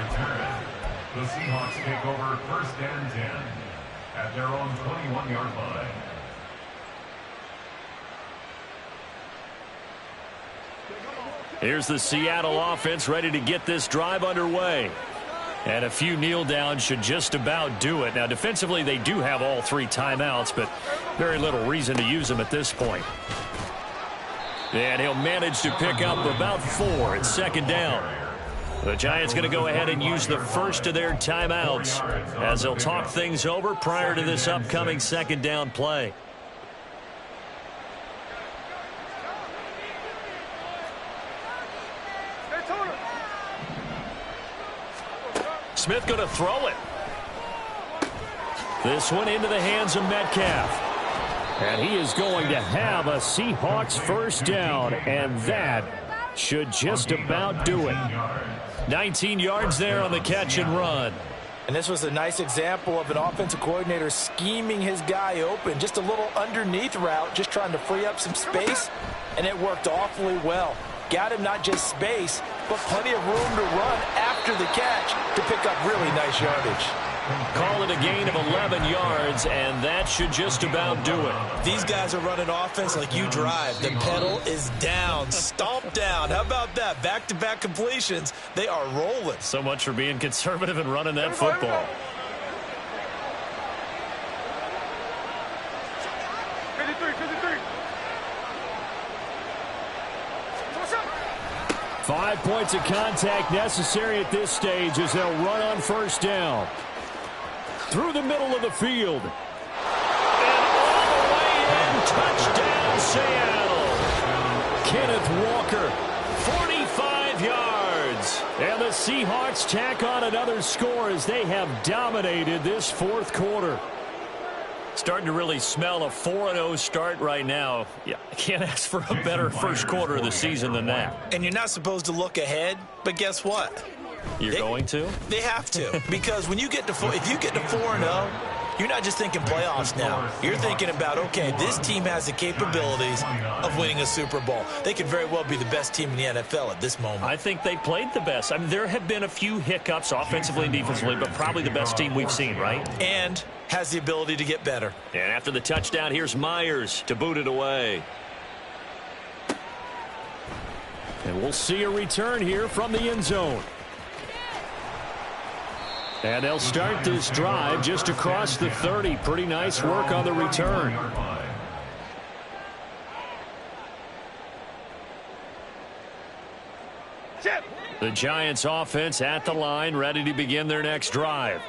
The Seahawks take over 1st and 10 at their own 21-yard line. Here's the Seattle offense ready to get this drive underway. And a few kneel downs should just about do it. Now, defensively, they do have all 3 timeouts, but very little reason to use them at this point. And he'll manage to pick up about 4 at 2nd down. The Giants going to go ahead and use the first of their timeouts as they'll talk things over prior to this upcoming 2nd down play. Smith going to throw it. This one into the hands of Metcalf. And he is going to have a Seahawks 1st down, and that should just about do it. 19 yards there on the catch and run. And this was a nice example of an offensive coordinator scheming his guy open. Just a little underneath route, just trying to free up some space, and it worked awfully well. Got him not just space, but plenty of room to run after the catch to pick up really nice yardage. Call it a gain of 11 yards, and that should just about do it. These guys are running offense like you drive. The pedal is down, stomp down. How about that? Back-to-back completions. They are rolling. So much for being conservative and running that football. Five points of contact necessary at this stage as they'll run on 1st down. Through the middle of the field. And all the way in. Touchdown, Seattle. Kenneth Walker, 45 yards. And the Seahawks tack on another score as they have dominated this 4th quarter. Starting to really smell a 4-0 start right now. Yeah, I can't ask for a better 1st quarter of the season than that. And you're not supposed to look ahead, but guess what? You're going to? They have to, because when you get to if you get to 4-0, you're not just thinking playoffs now. You're thinking about, okay, this team has the capabilities of winning a Super Bowl. They could very well be the best team in the NFL at this moment. I think they played the best. I mean, there have been a few hiccups offensively and defensively, but probably the best team we've seen, right? And has the ability to get better. And after the touchdown, here's Myers to boot it away. And we'll see a return here from the end zone. And they'll start this drive just across the 30. Pretty nice work on the return. The Giants offense at the line, ready to begin their next drive.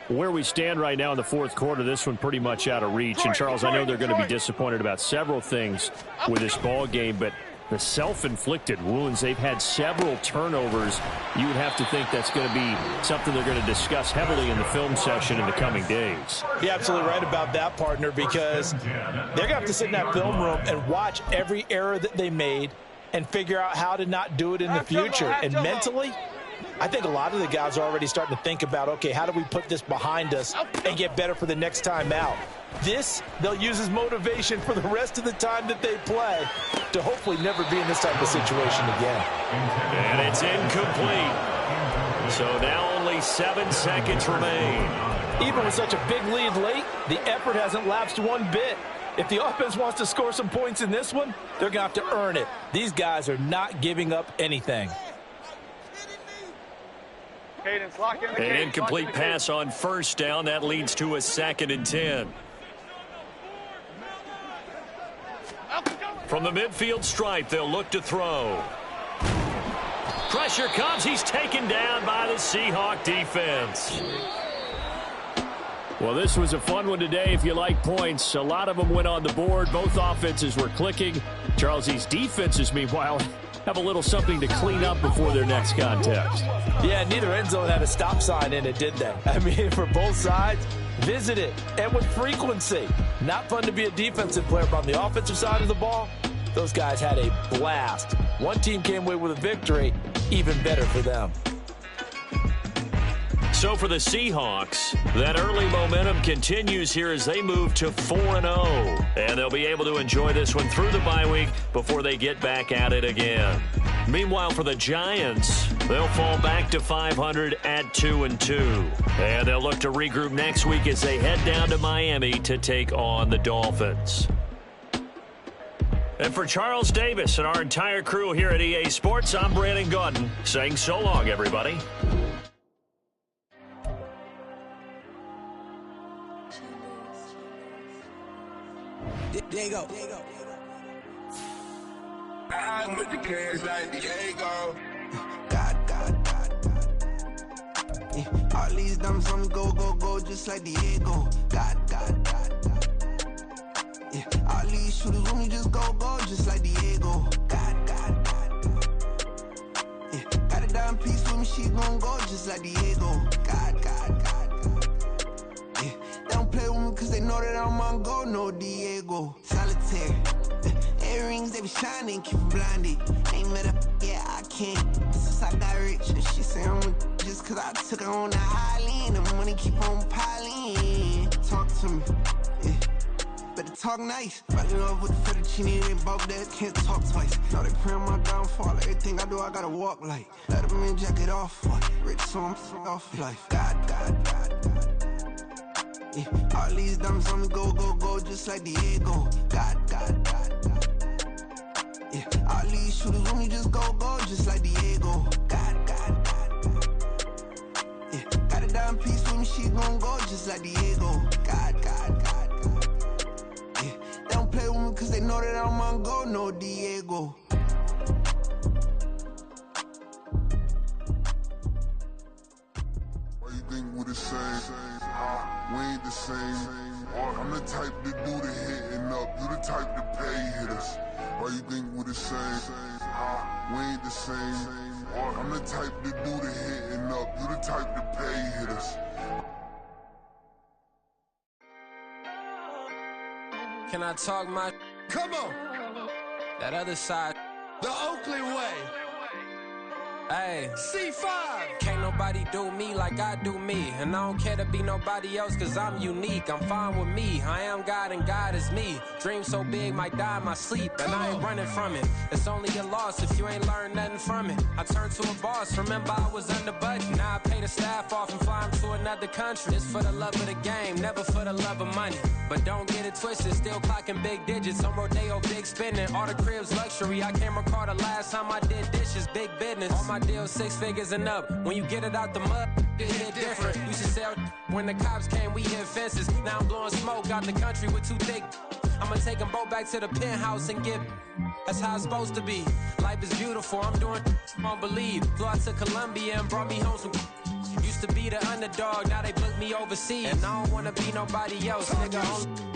Where we stand right now in the fourth quarter, this one pretty much out of reach. And, Charles, I know they're going to be disappointed about several things with this ball game, but the self-inflicted wounds, they've had several turnovers. You would have to think that's going to be something they're going to discuss heavily in the film session in the coming days. You're absolutely right about that, partner, because they're going to have to sit in that film room and watch every error that they made and figure out how to not do it in the future. And mentally, I think a lot of the guys are already starting to think about, okay, how do we put this behind us and get better for the next time out? This, they'll use as motivation for the rest of the time that they play to hopefully never be in this type of situation again. And it's incomplete. So now only 7 seconds remain. Even with such a big lead late, the effort hasn't lapsed one bit. If the offense wants to score some points in this one, they're going to have to earn it. These guys are not giving up anything. An incomplete pass on first down. That leads to a 2nd and 10. From the midfield stripe, they'll look to throw. Pressure comes. He's taken down by the Seahawk defense. Well, this was a fun one today if you like points. A lot of them went on the board. Both offenses were clicking. Charles, these defenses, meanwhile, have a little something to clean up before their next contest. Yeah, neither end zone had a stop sign in it, did they? I mean, for both sides, visit it, and with frequency. Not fun to be a defensive player, but on the offensive side of the ball, those guys had a blast. One team came away with a victory, even better for them. So for the Seahawks, that early momentum continues here as they move to 4-0. And they'll be able to enjoy this one through the bye week before they get back at it again. Meanwhile, for the Giants, they'll fall back to 500 at 2-2. And they'll look to regroup next week as they head down to Miami to take on the Dolphins. And for Charles Davis and our entire crew here at EA Sports, I'm Brandon Gaudin saying so long, everybody. Diego. I'm with the cash like Diego. God. Yeah, all these dumb songs go, just like Diego. God. Yeah, all these shooters when we just go, just like Diego. God. Yeah, got a dime piece with me, she gon' go just like Diego. God. Yeah, they don't play with me cause they know that I'm on go, no Diego. Solitaire. Earrings, they be shining, keep blinded. Ain't met up, yeah, I can't. Since I got rich, and she say I'm just cause I took her on the island. The money keep on piling. Talk to me, yeah. Better talk nice. Falling up with the fettuccine and both that can't talk twice. Now they pray on my downfall. Everything I do, I gotta walk like. Let them in, jacket off. Rich, so I'm off life. God. Yeah, all these dumb songs go, just like Diego. God. Yeah, all these shooters when we just go, just like Diego. God. Yeah, got a dime piece with me, she gon' go just like Diego. God. Yeah, they don't play with me cause they know that I'm on go, no Diego. Why you think we the same? We ain't the same. I'm the type to do the hitting up. You the type to pay hitters. Why you think we the same? We ain't the same. I'm the type to do the hitting up. You the type to pay hitters. Can I talk my... Come on, That other side. the Oakley way. Hey. C5. Can't nobody do me like I do me. And I don't care to be nobody else cause I'm unique. I'm fine with me. I am God and God is me. Dream so big might die in my sleep. And I ain't running from it. It's only a loss if you ain't learned nothing from it. I turned to a boss. Remember I was under budget. Now I pay the staff off and fly them to another country. It's for the love of the game, never for the love of money. But don't get it twisted, still clocking big digits. On Rodeo, big spending. All the cribs luxury. I can't recall the last time I did dishes. Big business. All my deals 6 figures and up. When you get it out the mud, it hit different. Used to sell when the cops came, we hit fences. Now I'm blowing smoke out the country with 2 thick. I'ma take them both back to the penthouse and get. That's how it's supposed to be. Life is beautiful, I'm doing I don't believe. Flew out to Colombia and brought me home some. Used to be the underdog, now they book me overseas. And I don't wanna be nobody else, nigga.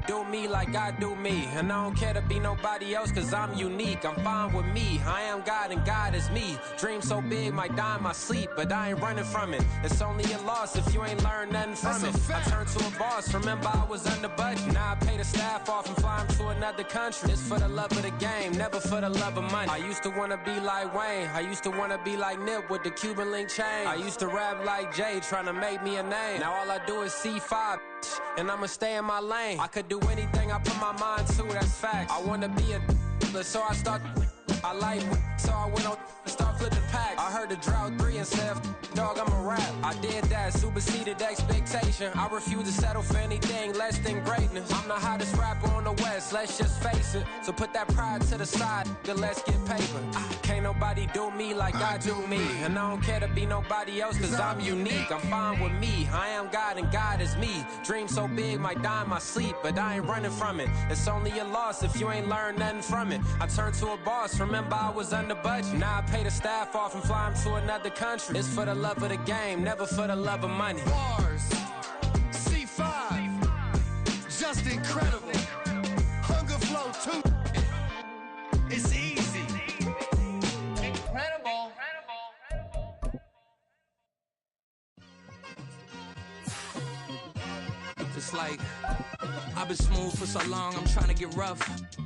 Do me like I do me. And I don't care to be nobody else, cause I'm unique. I'm fine with me, I am God and God is me. Dream so big, might die in my sleep, but I ain't running from it. It's only a loss if you ain't learned nothing from it. I turned to a boss, remember I was under budget. Now I pay the staff off and fly them to another country. It's for the love of the game, never for the love of money. I used to wanna be like Wayne, I used to wanna be like Nip with the Cuban link chain. I used to rap like Jay, trying to make me a name. Now all I do is C5, and I'ma stay in my lane. I could do anything I put my mind to, that's fact. I wanna be a so I start. I like so I went on and start flipping packs. I heard the drought 3 and said, dog, I'm a rap. I did that, superseded expectation. I refuse to settle for anything less than greatness. I'm the hottest rapper on the West, let's just face it. So put that pride to the side, then let's get paper. Can't nobody do me like I do me. And I don't care to be nobody else, cause I'm unique. I'm fine with me, I am God and God is me. Dream so big, might die in my sleep, but I ain't running from it. It's only a loss if you ain't learned nothing from it. I turned to a boss, remember I was under budget. Now I pay the staff off and fly them to another country. It's for the love of the game, never for the love of money. Bars, C5, just incredible. Hunger Flow 2, it's easy. Incredible. It's like I've been smooth for so long, I'm trying to get rough.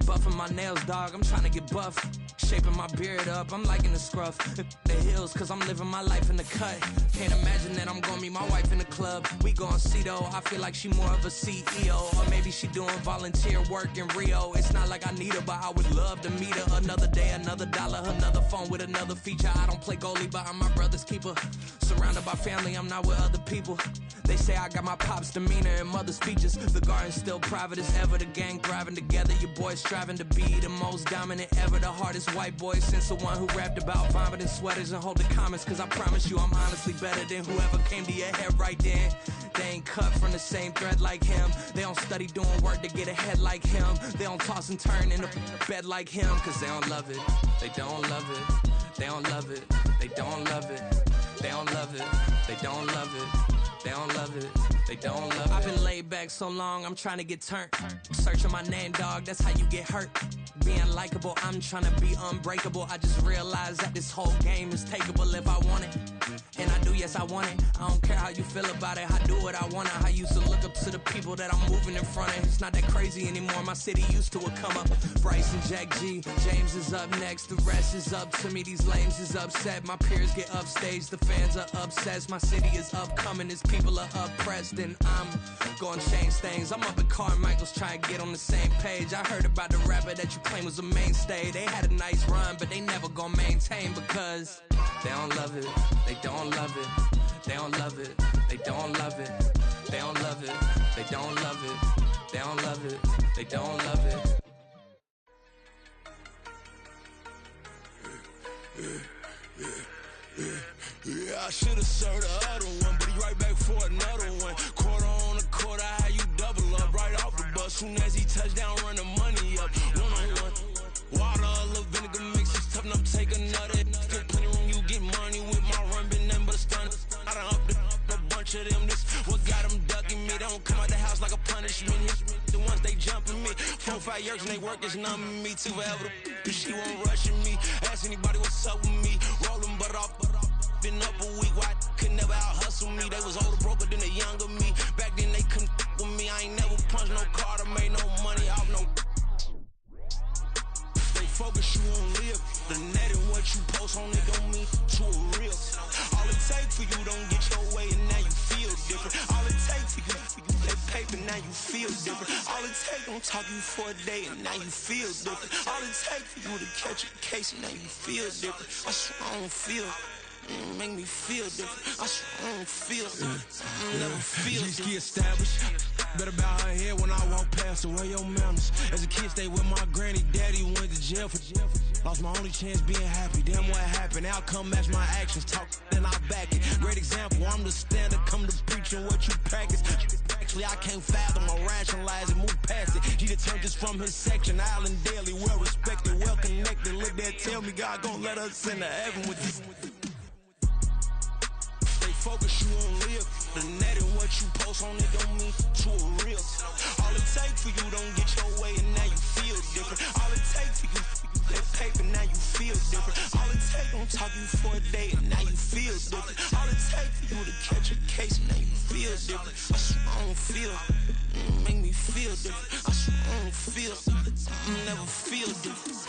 Buffing my nails, dog, I'm trying to get buff. Shaping my beard up, I'm liking the scruff. The hills, cause I'm living my life in the cut. Can't imagine that I'm gonna meet my wife in the club. We gon' see though, I feel like she more of a CEO. Or maybe she doing volunteer work in Rio. It's not like I need her, but I would love to meet her. Another day, another dollar, another phone with another feature. I don't play goalie, but I'm my brother's keeper. Surrounded by family, I'm not with other people. They say I got my pop's demeanor and mother's features. The garden's still private as ever, the gang thriving together. Your boys striving to be the most dominant ever. The hardest white boy since the one who rapped about vomiting sweaters and holding comments. Cause I promise you I'm honestly better than whoever came to your head right then. They ain't cut from the same thread like him. They don't study doing work to get ahead like him. They don't toss and turn in a bed like him. Cause they don't love it, they don't love it. They don't love it, they don't love it. They don't love it, they don't love it. They don't love it, they don't love it. I've been laid back so long, I'm trying to get turned. Searching my name, dog, that's how you get hurt. Being likable, I'm trying to be unbreakable. I just realized that this whole game is takeable if I want it. And I do, yes, I want it. I don't care how you feel about it, I do what I want it. I used to look up to the people that I'm moving in front of. It's not that crazy anymore, my city used to a come up. Bryce and Jack G, James is up next. The rest is up to me, these lames is upset. My peers get upstaged, the fans are obsessed. My city is upcoming, its people are oppressed. And I'm gonna change things. I'm up at Carmichael's trying to get on the same page. I heard about the rapper that you claim was a mainstay. They had a nice run, but they never gonna maintain because they don't love it, they don't love it, they don't love it, they don't love it, they don't love it, they don't love it, they don't love it, they don't love it. Yeah, I should've served the other one, but he right back for another one. Quarter on the quarter, how you double up right off the bus. Soon as he touch down, run the money up. One-on-one. Water, a little vinegar mix, it's tough enough to take another. Still plenty room, you get money with my run, been nothing but a stun. I done up a bunch of them, this what got them ducking me. They don't come out the house like a punishment. The ones they jumping me, 4 or 5 years and they work is numbing me. Too forever, she won't rushing me. Ask anybody what's up with me, rollin' butt off. Been up a week, why could never out hustle me? They was older, broker than the younger me. Back then they couldn't with me. I ain't never punched no card or made no money off no. They focus you on live. The net and what you post on it don't mean to a real. All it take for you don't get your way and now you feel different. All it take for you that paper now you feel different. All it take don't talk you for a day and now you feel different. All it take for you to catch a case and now you feel different. I swear I don't feel. Make me feel different. I swear I don't feel. I never feel different. G-ski established. Better bow her head when I walk past. Away your manners. As a kid, stayed with my granny. Daddy went to jail for. Lost my only chance being happy. Damn, what happened? Outcome match my actions. Talk, then I back it. Great example. I'm the standard. Come to preach on what you practice. Actually, I can't fathom or rationalize it, move past it. He just turned this from his section. Island daily, well respected, well connected. Look there, tell me God gon' let us into heaven with this. Stay focused, you won't live. The net and what you post on it don't mean to a real. All it takes for you don't get your way and now you feel different. All it takes for you that paper, now you feel different. All it takes don't talk you for a day and now you feel different. All it takes for you to catch a case and now you feel different. I swear I don't feel, make me feel different. I swear I don't feel, never feel different.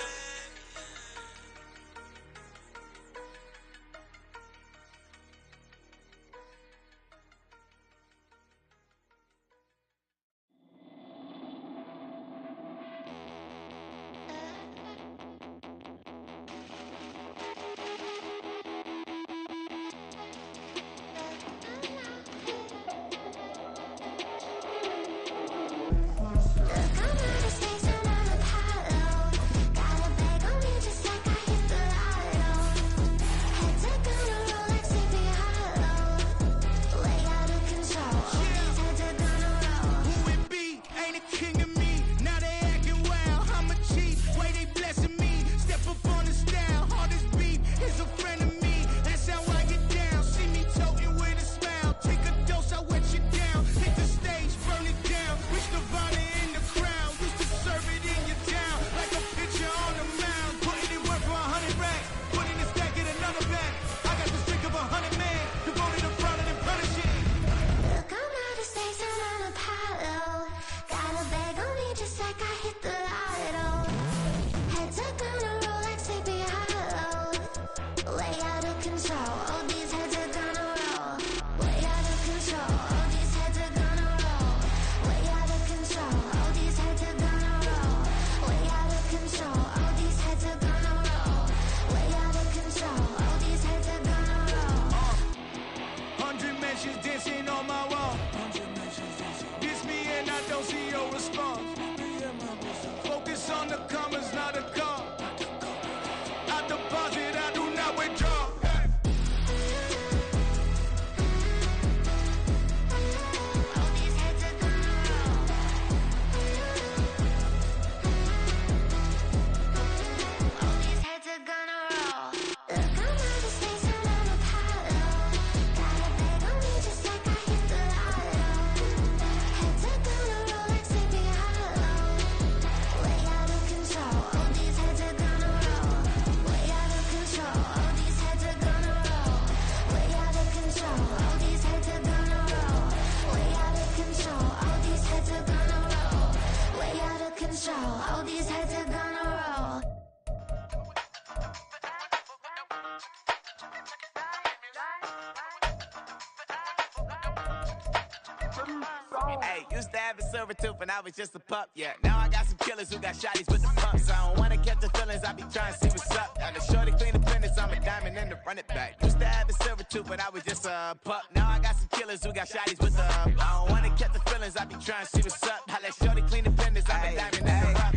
Hey, used to have a silver tooth and I was just a pup, yeah. Now I got some killers who got shotties with the pumps. I don't wanna catch the feelings, I be trying to see what's up. Now the shorty clean the finish, I'm a diamond in the run it back. Used to have a silver tooth but I was just a pup. Now I got some killers who got shotties with the I don't wanna catch the feelings, I be trying to see what's up. I let shorty clean the finish, I'm a diamond in the rough.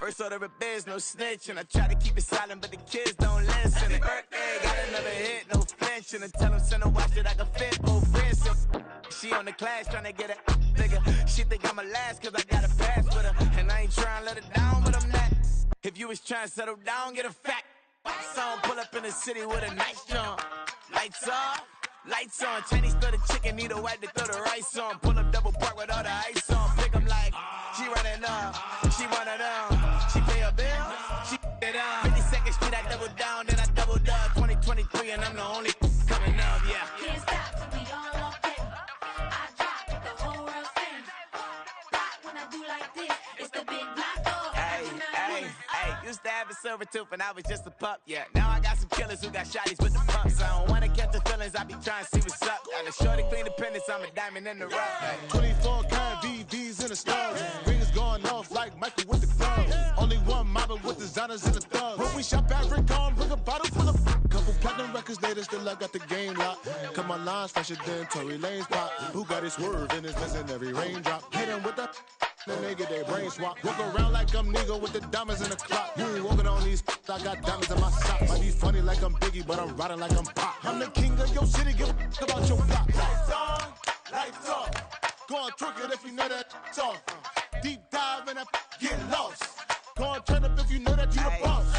First order of biz, no snitching. I try to keep it silent, but the kids don't listen. Birthday, got another hit, no flinching. And tell them send a watch that I can fit both wrists. She on the class trying to get a nigga. She think I'm a last cause I got a pass with her. And I ain't trying to let her down, but I'm not. If you was trying to settle down, get a fact. Song pull up in the city with a nice jump. Lights off, lights on. Chinese throw the chicken, need a wipe to throw the rice on. Pull up double park with all the ice on. Pick 'em like, she running up, she one of them. She pay a bill, she it up. 52nd Street, I double down, then I doubled up. 2023, and I'm the only coming up, yeah. Can't stop till we all locked in. I drop the whole world sings. Block when I do like this, it's the big block door. Hey, used to have a silver tooth and I was just a pup, yeah. Now I got some killers who got shotties with the pumps. I don't wanna catch the feelings, I be trying to see what's up. Got a shorty clean the pendants, I'm a diamond in the rough. Hey. 24 karat VVs in the stars. Rings going off like Michael with the clubs. Only one mobbing with designers in the thugs. When we shop at Rincon, bring a bottle full of couple platinum records later, still I got the game locked. Cause my lines fresher than Tory Lane's pop. Who got his swerve and is missing every raindrop. Hit him with the then they get their brain swap. Walk around like I'm Negro with the diamonds in the clock. You ain't walking on these, I got diamonds in my socks. I be funny like I'm Biggie, but I'm riding like I'm Pop. I'm the king of your city, give a about your block. Lights on, lights off. Go on, twerk it if you know that off. Deep dive in that, get lost. Go on, turn up if you know that you the boss.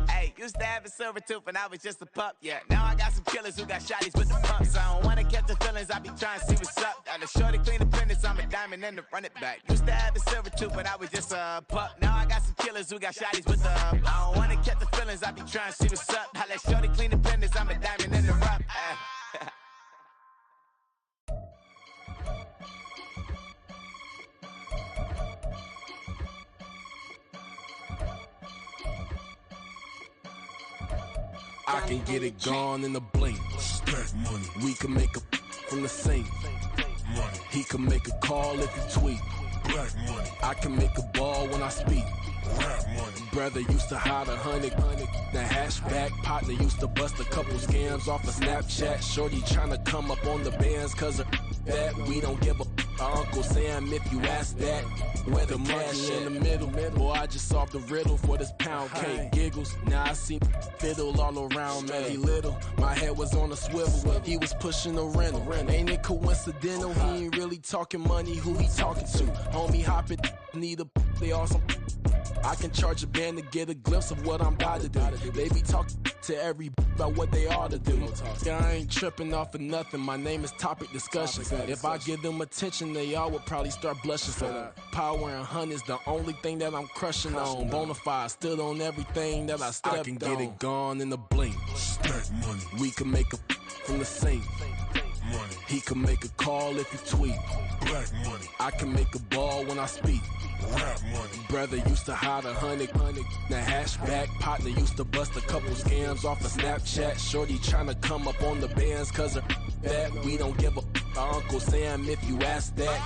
Hey, used to have a silver tooth when I was just a pup, yeah. Now I got some killers who got shotties with the pumps. I don't wanna catch the feelings, I be trying to see what's up. Got a shorty clean the business, I'm a diamond and to run it back. Used to have a silver tooth when I was just a pup. Now I got some killers who got shotties with the I don't wanna catch the feelings, I be trying to see what's up. I let shorty clean the business, I'm a diamond in the rough. I can get it gone in a blink. Stack money. We can make a from the sink. Money. He can make a call if he tweet. Black money. I can make a ball when I speak. Rap money. Brother used to hide 100. The hashback partner used to bust a couple scams off of Snapchat. Shorty tryna come up on the bands cause of that. We don't give a Uncle Sam if you ask that. Where the money in the middle. Boy, I just solved the riddle for this pound cake. Giggles, now I see fiddle all around me. He little, my head was on a swivel. He was pushing a rental. Ain't it coincidental? He ain't really talking money, who he talking to? Homie hopping, need a they awesome. I can charge a band to get a glimpse of what I'm about to do. They be talking to every about what they ought to do. Yeah, I ain't tripping off of nothing. My name is Topic Discussion. If I give them attention, they all would probably start blushing. So power and hunt is the only thing that I'm crushing on. Bonafide stood on everything that I stepped on. I can get it gone in a blink. Stack money. We can make a from the sink. Money. He can make a call if he tweet. Black money. I can make a ball when I speak. Rap money. Brother used to hide 100. The hashback partner used to bust a couple scams off of Snapchat. Shorty tryna come up on the bands cause of that. We don't give a Uncle Sam if you ask that.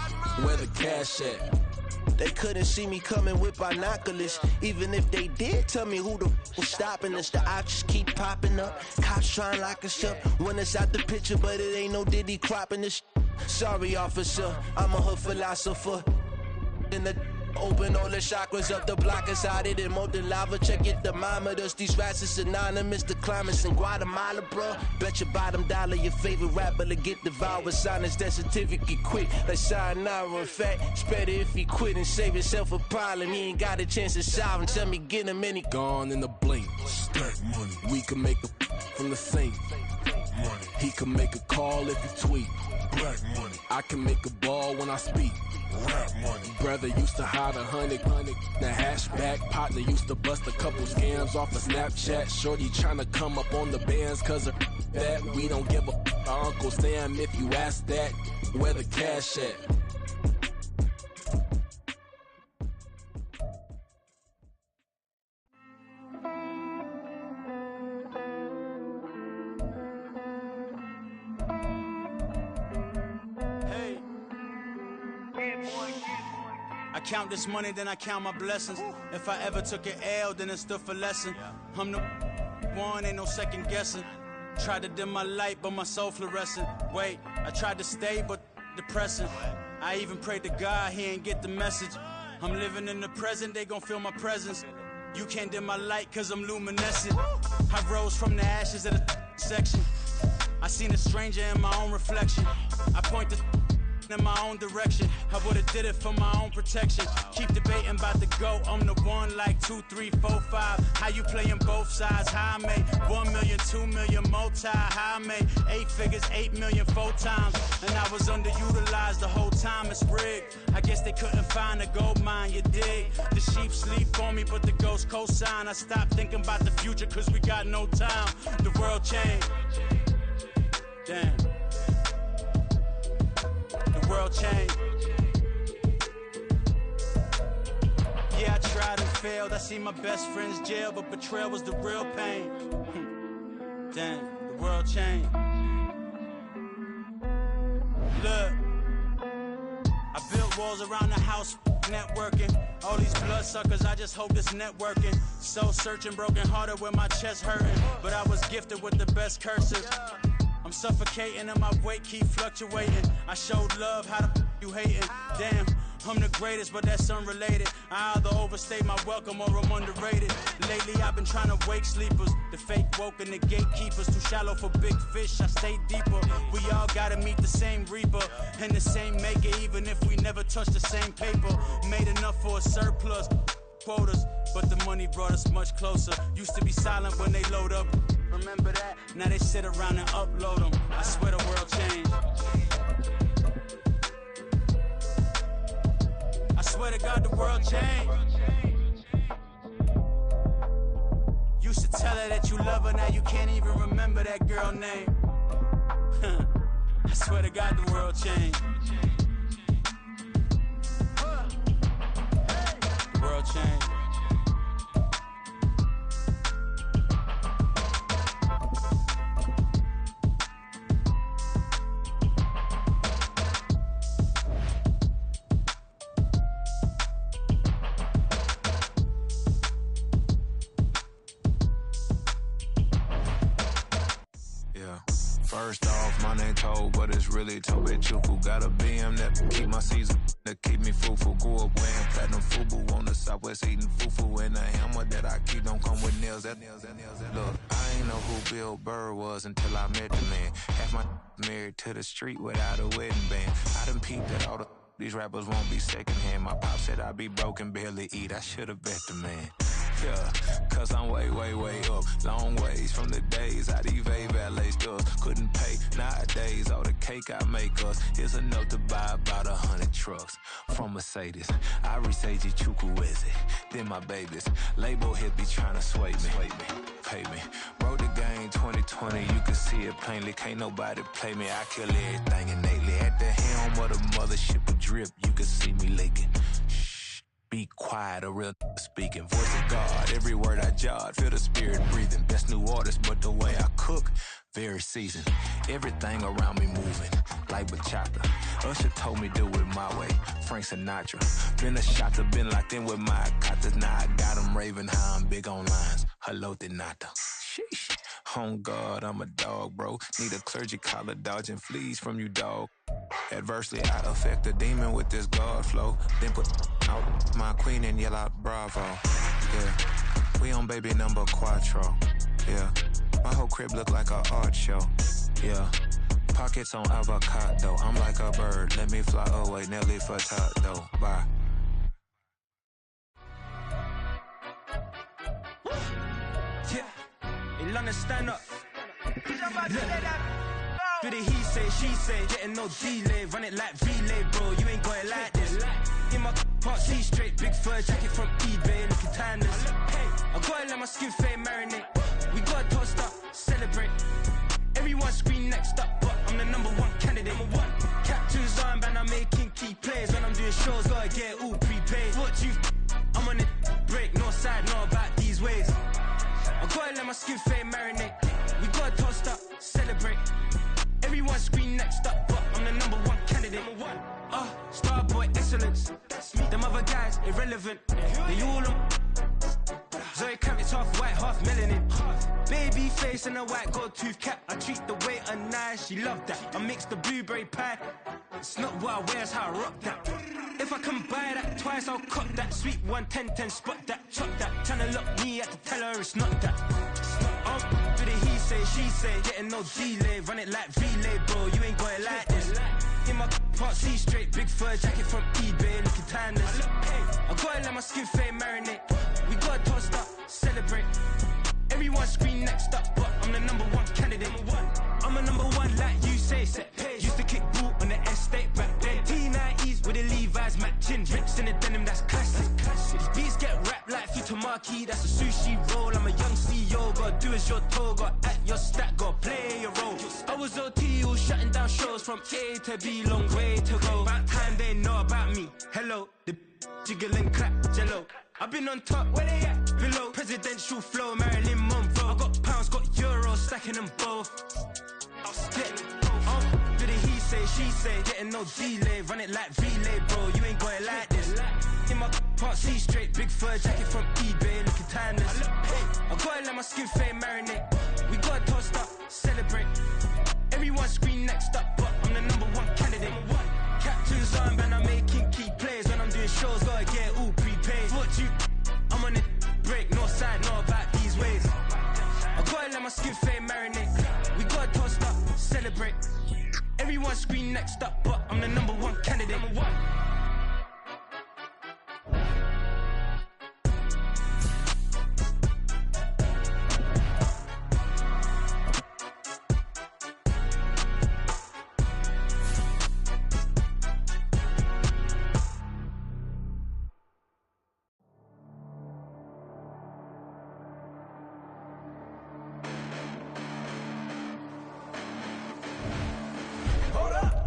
Where the cash at? They couldn't see me coming with binoculars. Even if they did, tell me who the was stopping us. The options keep popping up. Cops trying to lock us up. When it's out the picture, but it ain't no Diddy cropping this. Sorry, officer, I'm a hood philosopher. In the open all the chakras up the block inside it and molten lava. Check it, thermometers. These rats is synonymous. The climates in Guatemala, bro. Bet your bottom dollar your favorite rapper to get devoured. Sign his death certificate quick. Like sayonara. In fact, it's better if he quit and save himself a problem. He ain't got a chance to solve and tell me get him any. Gone in the blink. Stack money. We can make a from the sink. Money. He can make a call if he tweet. Black money. I can make a ball when I speak. Rap money. Brother used to hide 100. The hashback partner used to bust a couple scams off of Snapchat. Shorty tryna come up on the bands cause of that. We don't give a Uncle Sam if you ask that. Where the cash at? I count this money, then I count my blessings. If I ever took an L, then it stood for lesson. I'm the one, ain't no second guessing. Tried to dim my light, but my soul fluorescent. Wait, I tried to stay, but depressing. I even prayed to God, he ain't get the message. I'm living in the present, they gon' feel my presence. You can't dim my light, cause I'm luminescent. I rose from the ashes of the section. I seen a stranger in my own reflection. I point the in my own direction. I would've did it for my own protection. Keep debating about the GOAT. I'm the one like 2, 3, 4, 5. How you playing both sides? How I made 1 million, 2 million, multi. How I made 8 figures, 8 million, 4 times. And I was underutilized the whole time. It's rigged. I guess they couldn't find a gold mine, you dig? The sheep sleep on me, but the ghost co-sign. I stopped thinking about the future cause we got no time. The world changed. Damn. The world changed. Yeah, I tried and failed. I see my best friends jail, but betrayal was the real pain. Damn, the world changed. Look, I built walls around the house, networking. All these bloodsuckers, I just hope this networking. Soul searching, broken hearted with my chest hurting. But I was gifted with the best cursive. I'm suffocating and my weight keep fluctuating. I showed love how to You hating, damn, I'm the greatest, but that's unrelated. I either overstay my welcome or I'm underrated. Lately I've been trying to wake sleepers, the fake woke and the gatekeepers. Too shallow for big fish, I stay deeper. We all gotta meet the same reaper and the same maker, even if we never touch the same paper. Made enough for a surplus, quotas, but the money brought us much closer. Used to be silent when they load up, remember that? Now they sit around and upload them. I swear the world changed. I swear to God the world changed. Used to tell her that you love her, now you can't even remember that girl name. I swear to God the world changed. The world changed. First off, my name Toad, but it's really Tobe Chuku. Got a BM that keep my season, that keep me fruitful. Grew up wearing platinum FUBU on the Southwest eating fufu. And the hammer that I keep don't come with nails. Look, I ain't know who Bill Burr was until I met the man. Half my married to the street without a wedding band. I done peeped that all these rappers won't be secondhand. My pop said I'd be broke and barely eat. I should've bet the man. Yeah, cause I'm way, way, way up. Long ways from the days I eBay valet stores. Couldn't pay nowadays. All the cake I make us is enough to buy about 100 trucks. From Mercedes, I resage Chukwueze. Then my babies, label hit be trying to sway me. Pay me. Wrote the game 2020, you can see it plainly. Can't nobody play me. I kill everything innately. At the helm of the mothership of drip, you can see me leaking. Be quiet, a real speaking. Voice of God, every word I jot. Feel the spirit breathing. Best new artist, but the way I cook, very seasoned. Everything around me moving, like bachata. Usher told me do it my way. Frank Sinatra. Been a shotter, been locked in with my katas. Now I got them raving how I'm big on lines. Hello, Denata. Sheesh. On God, I'm a dog, bro. Need a clergy collar, dodging fleas from you, dog. Adversely, I affect the demon with this God flow. Then put out my queen and yell out bravo. Yeah, we on baby number quattro. Yeah, my whole crib look like a art show. Yeah, pockets on avocado. I'm like a bird, let me fly away. Nelly Furtado, bye. Yeah, in London, stand up. For the he say, she say, getting no delay. Run it like relay, bro, you ain't got it like this. In my part C straight, big fur jacket from eBay, looking timeless. Hey, I gotta let my skin fade marinate. We gotta toast up, celebrate. Everyone scream next up, but I'm the #1 candidate. Captain's armband, I'm making key plays. When I'm doing shows, gotta get it all prepaid. What you I'm on it, break, no side, no about these ways. I gotta let my skin fade marinate. We gotta toast up, celebrate. Everyone scream next up, but I'm the #1 candidate. Starboy excellence. Them other guys irrelevant. They all on. Zoe Kravitz half white, half melanin. Baby face and a white gold tooth cap. I treat the waiter nice, she love that. I mix the blueberry pie. It's not what I wear, it's how I rock that. If I can buy that twice, I'll cut that. Sweet 110, spot that, chop that. Tryna lock me at the teller, it's not that. For the he say, she say, getting no delay. Run it like relay, bro, you ain't got it like this. In my part C straight, big fur jacket from eBay, looking timeless. I gotta let my skin fade marinate. We gotta toast up, celebrate. Everyone scream next up, but I'm the #1 candidate. I'm a #1 like you say, set pace. Used to kick boot on the estate back then. T90s with the Levi's matching. Rips in the denim, that's classic. These beats get wrapped like Futamaki, that's a sushi roll. I'm a young CEO, gotta do as you're told. Gotta act your stat, gotta play your role. I was OT, all shutting down shows from A to B, long way to go. About time they know about me. Hello, the jiggle and clap, jello. I've been on top, where they at? Below, presidential flow, Marilyn Monroe. I got pounds, got euros, stacking them both. For the he say, she say, getting no delay. Run it like relay, bro, you ain't got it like this. In my part C straight, big fur jacket from eBay, looking timeless. I gotta let my skin fade marinate. We gotta toast up, celebrate. Everyone scream next up, but I'm the #1 candidate. Captain's Cause I'm been I'm making key plays. When I'm doing shows, gotta get all prepaid. What you? I'm on it, break, no side, no about these ways. I gotta let my skin fade marinate. We gotta toast up, celebrate. Everyone scream next up, but I'm the #1 candidate. #1.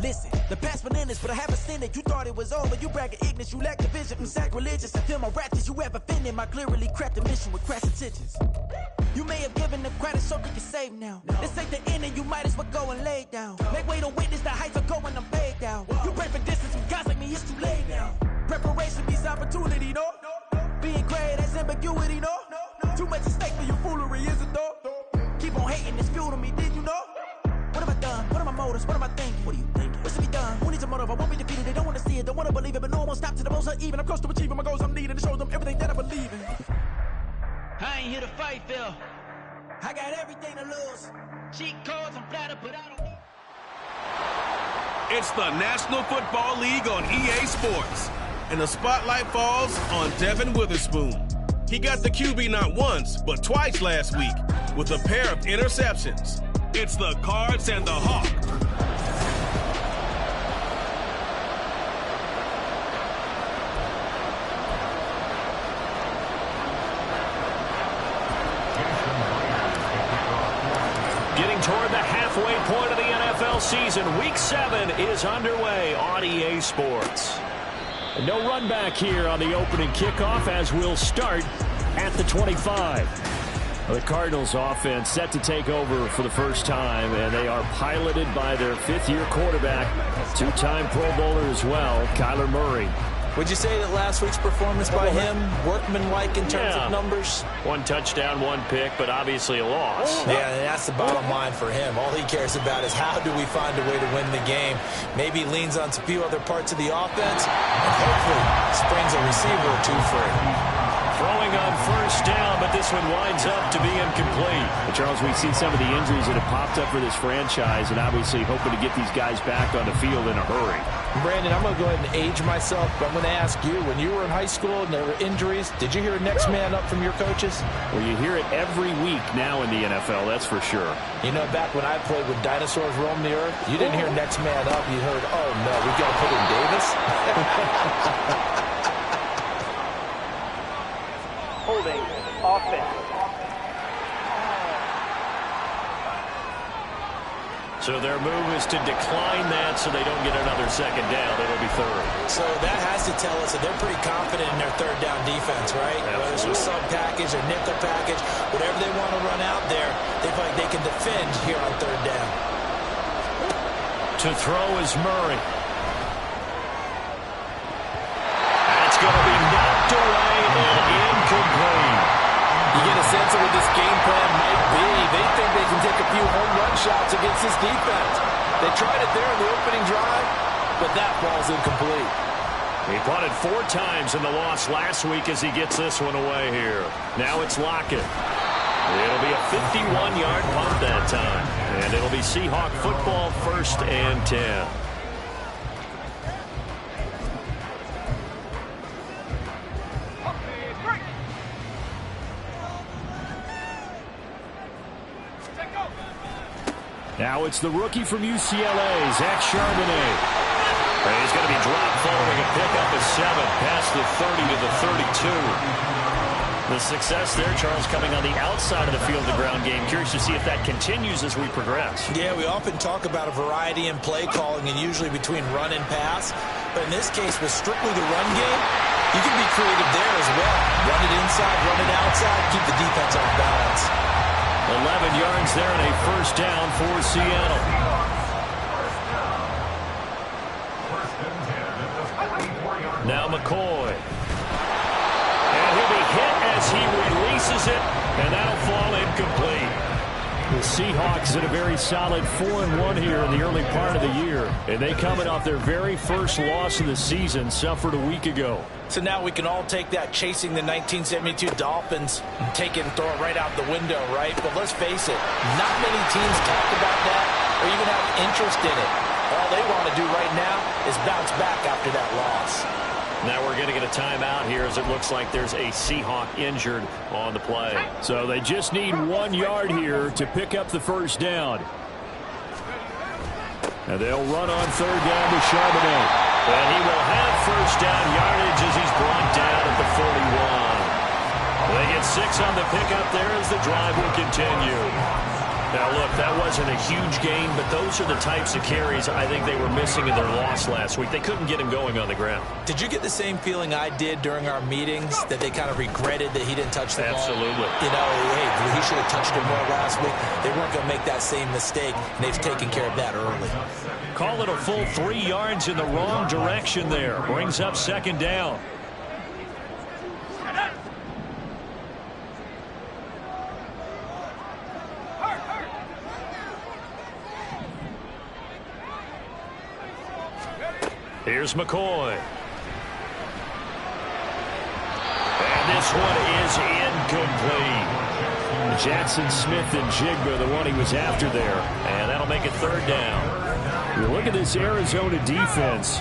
Listen, the past bananas, but I haven't seen it. You thought it was over, you bragging ignorance, you lack the vision from sacrilegious. I feel my raptors, you have offended my clearly crafted mission with crass intentions. You may have given them credit so they can save now. This ain't the end and you might as well go and lay down. Make way to witness the heights are going, I'm paid down. You pray for distance with guys like me, it's too late now. Preparation means opportunity, no? Being great has ambiguity, no? Too much at stake for your foolery, is it though? Keep on hating, it's fuel to me, did you know? What have I done? What are my motives? What am I thinking? What are you thinking? What's to be done? Who needs a motive? I won't be defeated. They don't want to see it, don't want to believe it, but no one won't stop to the most uneven. I'm close to achieving my goals. I'm needing to show them everything that I believe in. I ain't here to fight, Phil. I got everything to lose. Cheat codes, I'm flattered, but I don't. It's the National Football League on EA Sports, and the spotlight falls on Devin Witherspoon. He got the QB not once, but twice last week with a pair of interceptions. It's the Cards and the Hawk. Getting toward the halfway point of the NFL season, Week 7 is underway on EA Sports. And no run back here on the opening kickoff as we'll start at the 25. The Cardinals offense set to take over for the first time, and they are piloted by their fifth-year quarterback, two-time Pro Bowler as well, Kyler Murray. Would you say that last week's performance by him, workmanlike in terms of numbers? One touchdown, one pick, but obviously a loss. Yeah, and that's the bottom line for him. All he cares about is how do we find a way to win the game. Maybe he leans on a few other parts of the offense, and hopefully springs a receiver or two free. Throwing on first down, but this one winds up to be incomplete. But Charles, we see some of the injuries that have popped up for this franchise, and obviously hoping to get these guys back on the field in a hurry. Brandon, I'm going to go ahead and age myself, but I'm going to ask you, when you were in high school and there were injuries, did you hear next man up from your coaches? Well, you hear it every week now in the NFL, that's for sure. You know, back when I played with dinosaurs roam the earth, you didn't hear next man up. You heard, oh, no, we've got to put in Davis. Holding offense. So their move is to decline that so they don't get another second down. It'll be third. So that has to tell us that they're pretty confident in their third down defense, right? Absolutely. Whether it's a sub package or nickel package, whatever they want to run out there, they feel like they can defend here on third down. To throw is Murray. That's going to be knocked away and incomplete. You get a sense of what this game plan might be. They think they can take a few home run shots against this defense. They tried it there in the opening drive, but that ball's incomplete. He punted 4 times in the loss last week as he gets this one away here. Now it's Lockett. It'll be a 51-yard punt that time. And it'll be Seahawk football, 1st and 10. Now it's the rookie from UCLA, Zach Charbonnet. He's going to be dropped following a pickup of 7, past the 30 to the 32. The success there, Charles, coming on the outside of the field, the ground game. Curious to see if that continues as we progress. Yeah, we often talk about a variety in play calling and usually between run and pass. But in this case, with strictly the run game, you can be creative there as well. Run it inside, run it outside, keep the defense off balance. 11 yards there and a first down for Seattle. Now McCoy. And he'll be hit as he releases it, and that'll fall incomplete. The Seahawks at a very solid 4-1 here in the early part of the year. And they coming off their very first loss of the season, suffered a week ago. So now we can all take that chasing the 1972 Dolphins, take it and throw it right out the window, right? But let's face it, not many teams talk about that or even have interest in it. All they want to do right now is bounce back after that loss. Now we're going to get a timeout here as it looks like there's a Seahawk injured on the play. So they just need 1 yard here to pick up the first down. And they'll run on third down to Charbonnet. And he will have first down yardage as he's brought down at the 41. They get 6 on the pickup there as the drive will continue. Now, look, that wasn't a huge gain, but those are the types of carries I think they were missing in their loss last week. They couldn't get him going on the ground. Did you get the same feeling I did during our meetings, that they kind of regretted that he didn't touch the ball? Absolutely. You know, hey, he should have touched it more last week. They weren't going to make that same mistake, and they've taken care of that early. Call it a full 3 yards in the wrong direction there. Brings up second down. Here's McCoy. And this one is incomplete. Jackson Smith and Jigba, the one he was after there. And that'll make it third down. You look at this Arizona defense.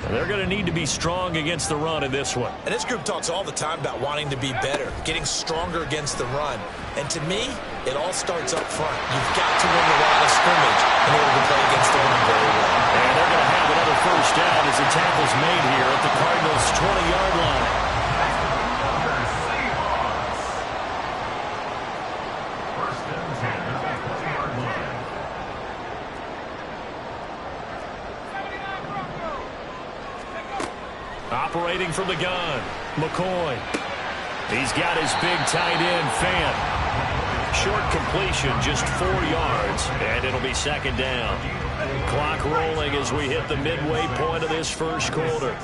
They're going to need to be strong against the run in this one. And this group talks all the time about wanting to be better, getting stronger against the run. And to me, it all starts up front. You've got to win the line of scrimmage in order to play against the run very well. And they're going to have another first down as the tackle's made here at the Cardinals' 20-yard line. Operating from the gun, McCoy. He's got his big tight end, Fant. Short completion, just 4 yards, and it'll be second down. Clock rolling as we hit the midway point of this first quarter.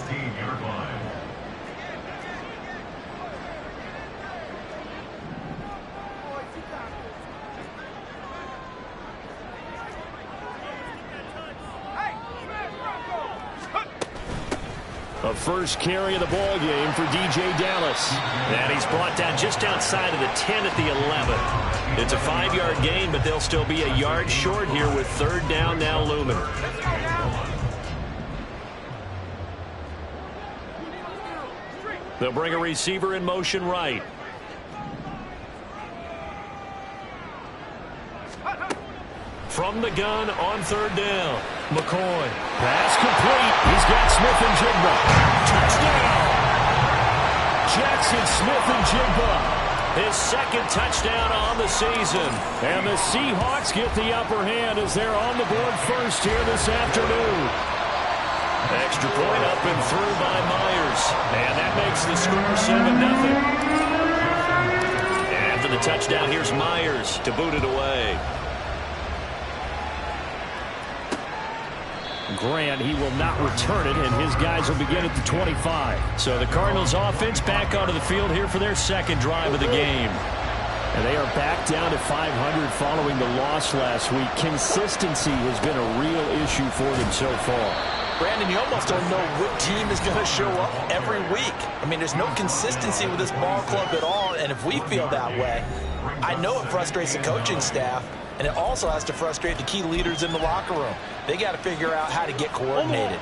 A first carry of the ball game for DJ Dallas. And he's brought down just outside of the 10 at the 11. It's a 5-yard gain, but they'll still be a yard short here with third down now looming. They'll bring a receiver in motion right. From the gun on third down. McCoy. Pass complete. He's got Smith and Jigba. Touchdown! Jackson Smith and Jigba. His second touchdown on the season. And the Seahawks get the upper hand as they're on the board first here this afternoon. Extra point up and through by Myers. And that makes the score 7-0. And after the touchdown, here's Myers to boot it away. Grant, he will not return it, and his guys will begin at the 25. So the Cardinals offense back onto the field here for their second drive of the game. And they are back down to 500 following the loss last week. Consistency has been a real issue for them so far. Brandon, you almost don't know what team is going to show up every week. I mean, there's no consistency with this ball club at all, and if we feel that way, I know it frustrates the coaching staff, and it also has to frustrate the key leaders in the locker room. They got to figure out how to get coordinated.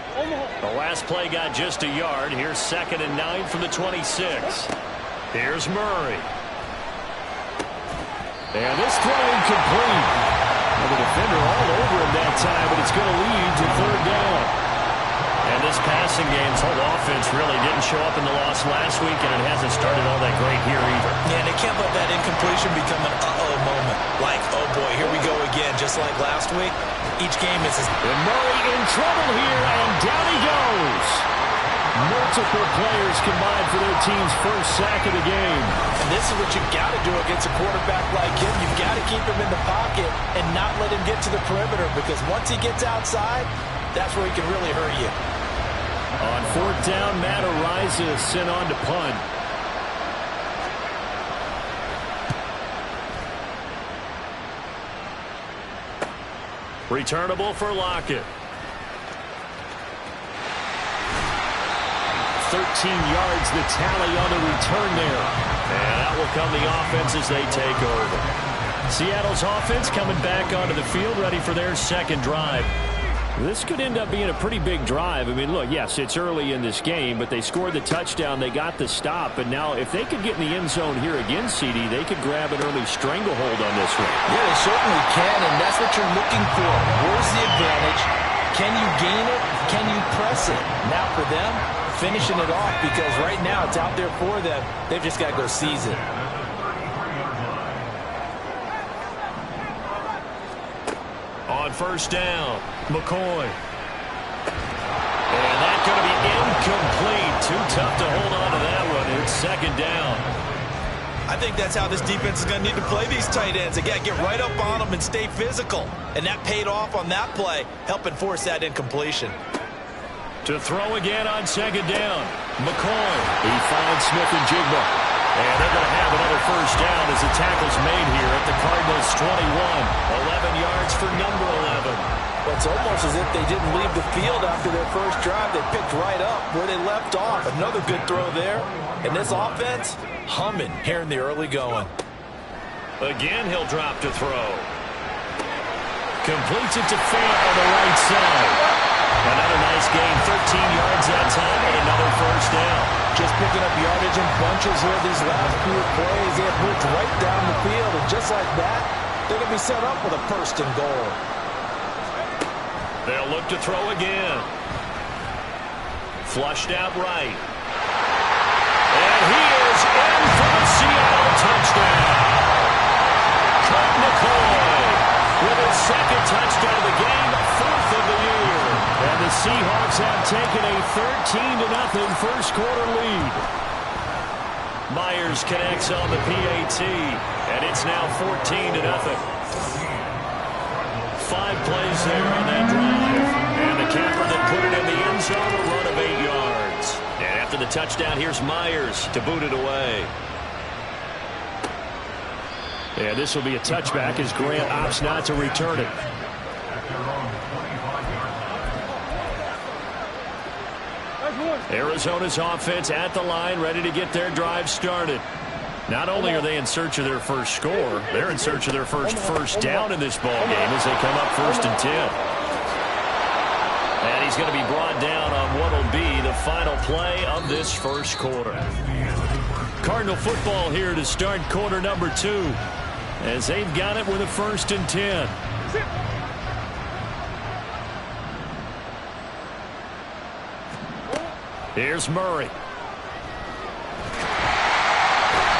The last play got just a yard. Here's 2nd and 9 from the 26. Here's Murray. And this throw incomplete. Well, the defender all over him that time, but it's going to lead to third down. And this passing game's whole offense really didn't show up in the loss last week, and it hasn't started all that great here either. Yeah, and they can't let that incompletion become an uh-oh moment. Like, oh boy, here we go again, just like last week. Each game is... And Murray in trouble here, and down he goes. Multiple players combined for their team's first sack of the game. And this is what you've got to do against a quarterback like him. You've got to keep him in the pocket and not let him get to the perimeter, because once he gets outside, that's where he can really hurt you. On 4th down, Matt Ariza is sent on to punt. Returnable for Lockett. 13 yards the tally on the return there. And out will come the offense as they take over. Seattle's offense coming back onto the field, ready for their second drive. This could end up being a pretty big drive. I mean, look, yes, it's early in this game, but they scored the touchdown. They got the stop. And now if they could get in the end zone here again, CD, they could grab an early stranglehold on this one. Yeah, they certainly can, and that's what you're looking for. Where's the advantage? Can you gain it? Can you press it? Now for them, finishing it off, because right now it's out there for them. They've just got to go seize it. On first down, McCoy. And that's going to be incomplete. Too tough to hold on to that one. It's second down. I think that's how this defense is going to need to play these tight ends. They got to get right up on them and stay physical. And that paid off on that play, helping force that incompletion. To throw again on second down, McCoy. He finds Smith and Jigba. And they're going to have another first down as the tackle's made here at the Cardinals' 21. 11 yards for number 11. Well, it's almost as if they didn't leave the field after their first drive. They picked right up where they left off. Another good throw there. And this offense, humming here in the early going. Again, he'll drop to throw. Completes it to Fant on the right side. Another nice gain, 13 yards that time, and another first down. Just picking up yardage in bunches here these last few plays. They have moved right down the field, and just like that, they're going to be set up with a first and goal. They'll look to throw again. Flushed out right. And he is in for the Seattle touchdown. Colt McCoy with his second touchdown of the game, fourth of the year. And the Seahawks have taken a 13-0 first quarter lead. Myers connects on the PAT, and it's now 14-0. 5 plays there on that drive. And the capper that put it in the end zone, a run of 8 yards. And after the touchdown, here's Myers to boot it away. And this will be a touchback as Grant opts not to return it. Arizona's offense at the line, ready to get their drive started. Not only are they in search of their first score, they're in search of their first down in this ball game as they come up 1st and 10. And he's going to be brought down on what will be the final play of this first quarter. Cardinal football here to start quarter number 2 as they've got it with a 1st and 10. Here's Murray.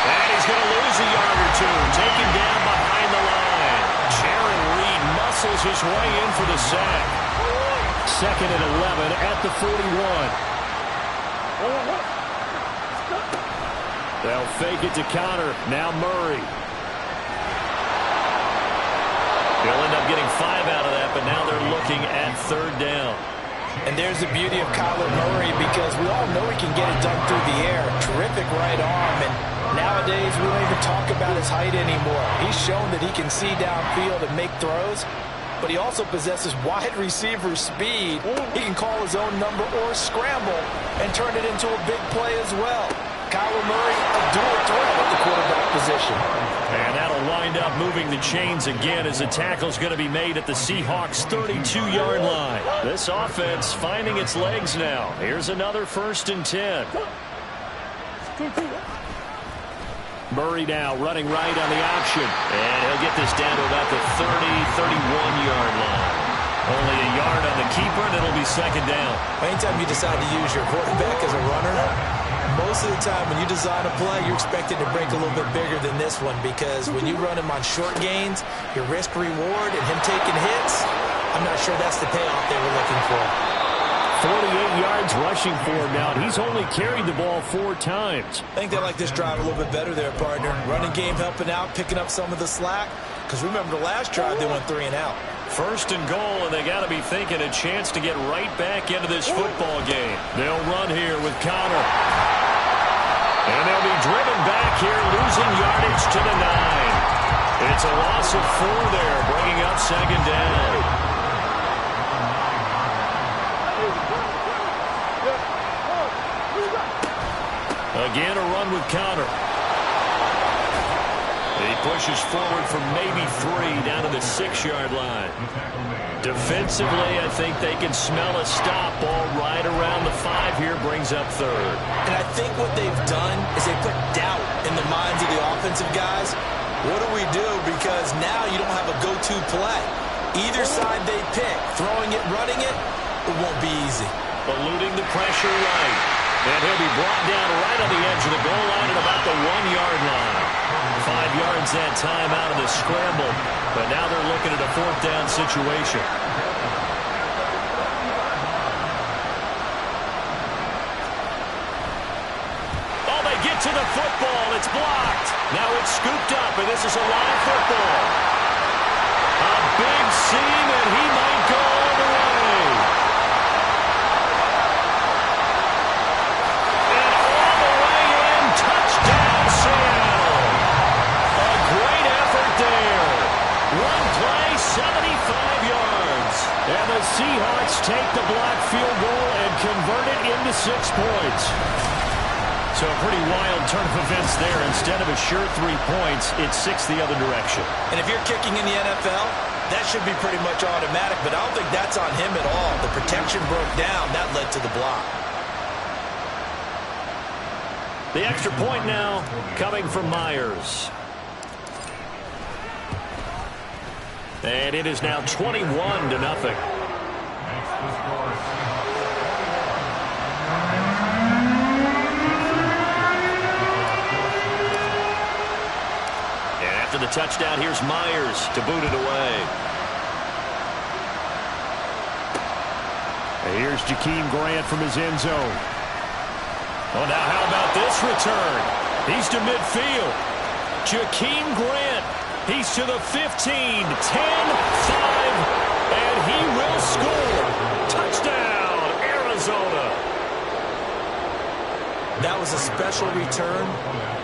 And he's going to lose a yard or two. Taken down behind the line. Jaron Reed muscles his way in for the sack. 2nd and 11 at the 41. They'll fake it to counter. Now Murray. They'll end up getting 5 out of that, but now they're looking at 3rd down. And there's the beauty of Kyler Murray, because we all know he can get it done through the air. Terrific right arm, and nowadays we don't even talk about his height anymore. He's shown that he can see downfield and make throws, but he also possesses wide receiver speed. He can call his own number or scramble and turn it into a big play as well. Kyler Murray, a dual threat at the quarterback position. And that'll wind up moving the chains again as the tackle's going to be made at the Seahawks' 32-yard line. This offense finding its legs now. Here's another 1st and 10. Murray now running right on the option. And he'll get this down to about the 31-yard line. Only a yard on the keeper, and it'll be 2nd down. Anytime you decide to use your quarterback as a runner, most of the time when you design a play, you're expected to break a little bit bigger than this one, because when you run him on short gains, your risk reward and him taking hits, I'm not sure that's the payoff they were looking for. 48 yards rushing for him now. He's only carried the ball 4 times. I think they like this drive a little bit better there, partner. Running game helping out, picking up some of the slack, because remember the last drive they went 3 and out. 1st and goal, and they got to be thinking a chance to get right back into this football game. They'll run here with Connor. And they'll be driven back here, losing yardage to the 9. It's a loss of 4 there, bringing up 2nd down. Again, a run with counter. He pushes forward from maybe 3 down to the 6-yard line. Defensively, I think they can smell a stop. Ball right around the 5 here, brings up 3rd. And I think what they've done is they put doubt in the minds of the offensive guys. What do we do? Because now you don't have a go-to play. Either side they pick, throwing it, running it, it won't be easy. Eluding the pressure right. And he'll be brought down right on the edge of the goal line at about the 1-yard line. 5 yards that time out of the scramble. But now they're looking at a 4th down situation. Oh, they get to the football. It's blocked. Now it's scooped up, and this is a live football. A big seam, and he might go all the way. And all the way in. Touchdown, Seattle. A great effort there. One play, 75 yards. And the Seahawks take the block field goal and convert it into 6 points. So a pretty wild turn of events there. Instead of a sure 3 points, it's 6 the other direction. And if you're kicking in the NFL, that should be pretty much automatic, but I don't think that's on him at all. The protection broke down. That led to the block. The extra point now coming from Myers. And it is now 21-0. After the touchdown, here's Myers to boot it away. And here's Jakeem Grant from his end zone. Oh, now how about this return? He's to midfield. Jakeem Grant. He's to the 15, 10, 5, and he will score. Touchdown, Arizona. That was a special return,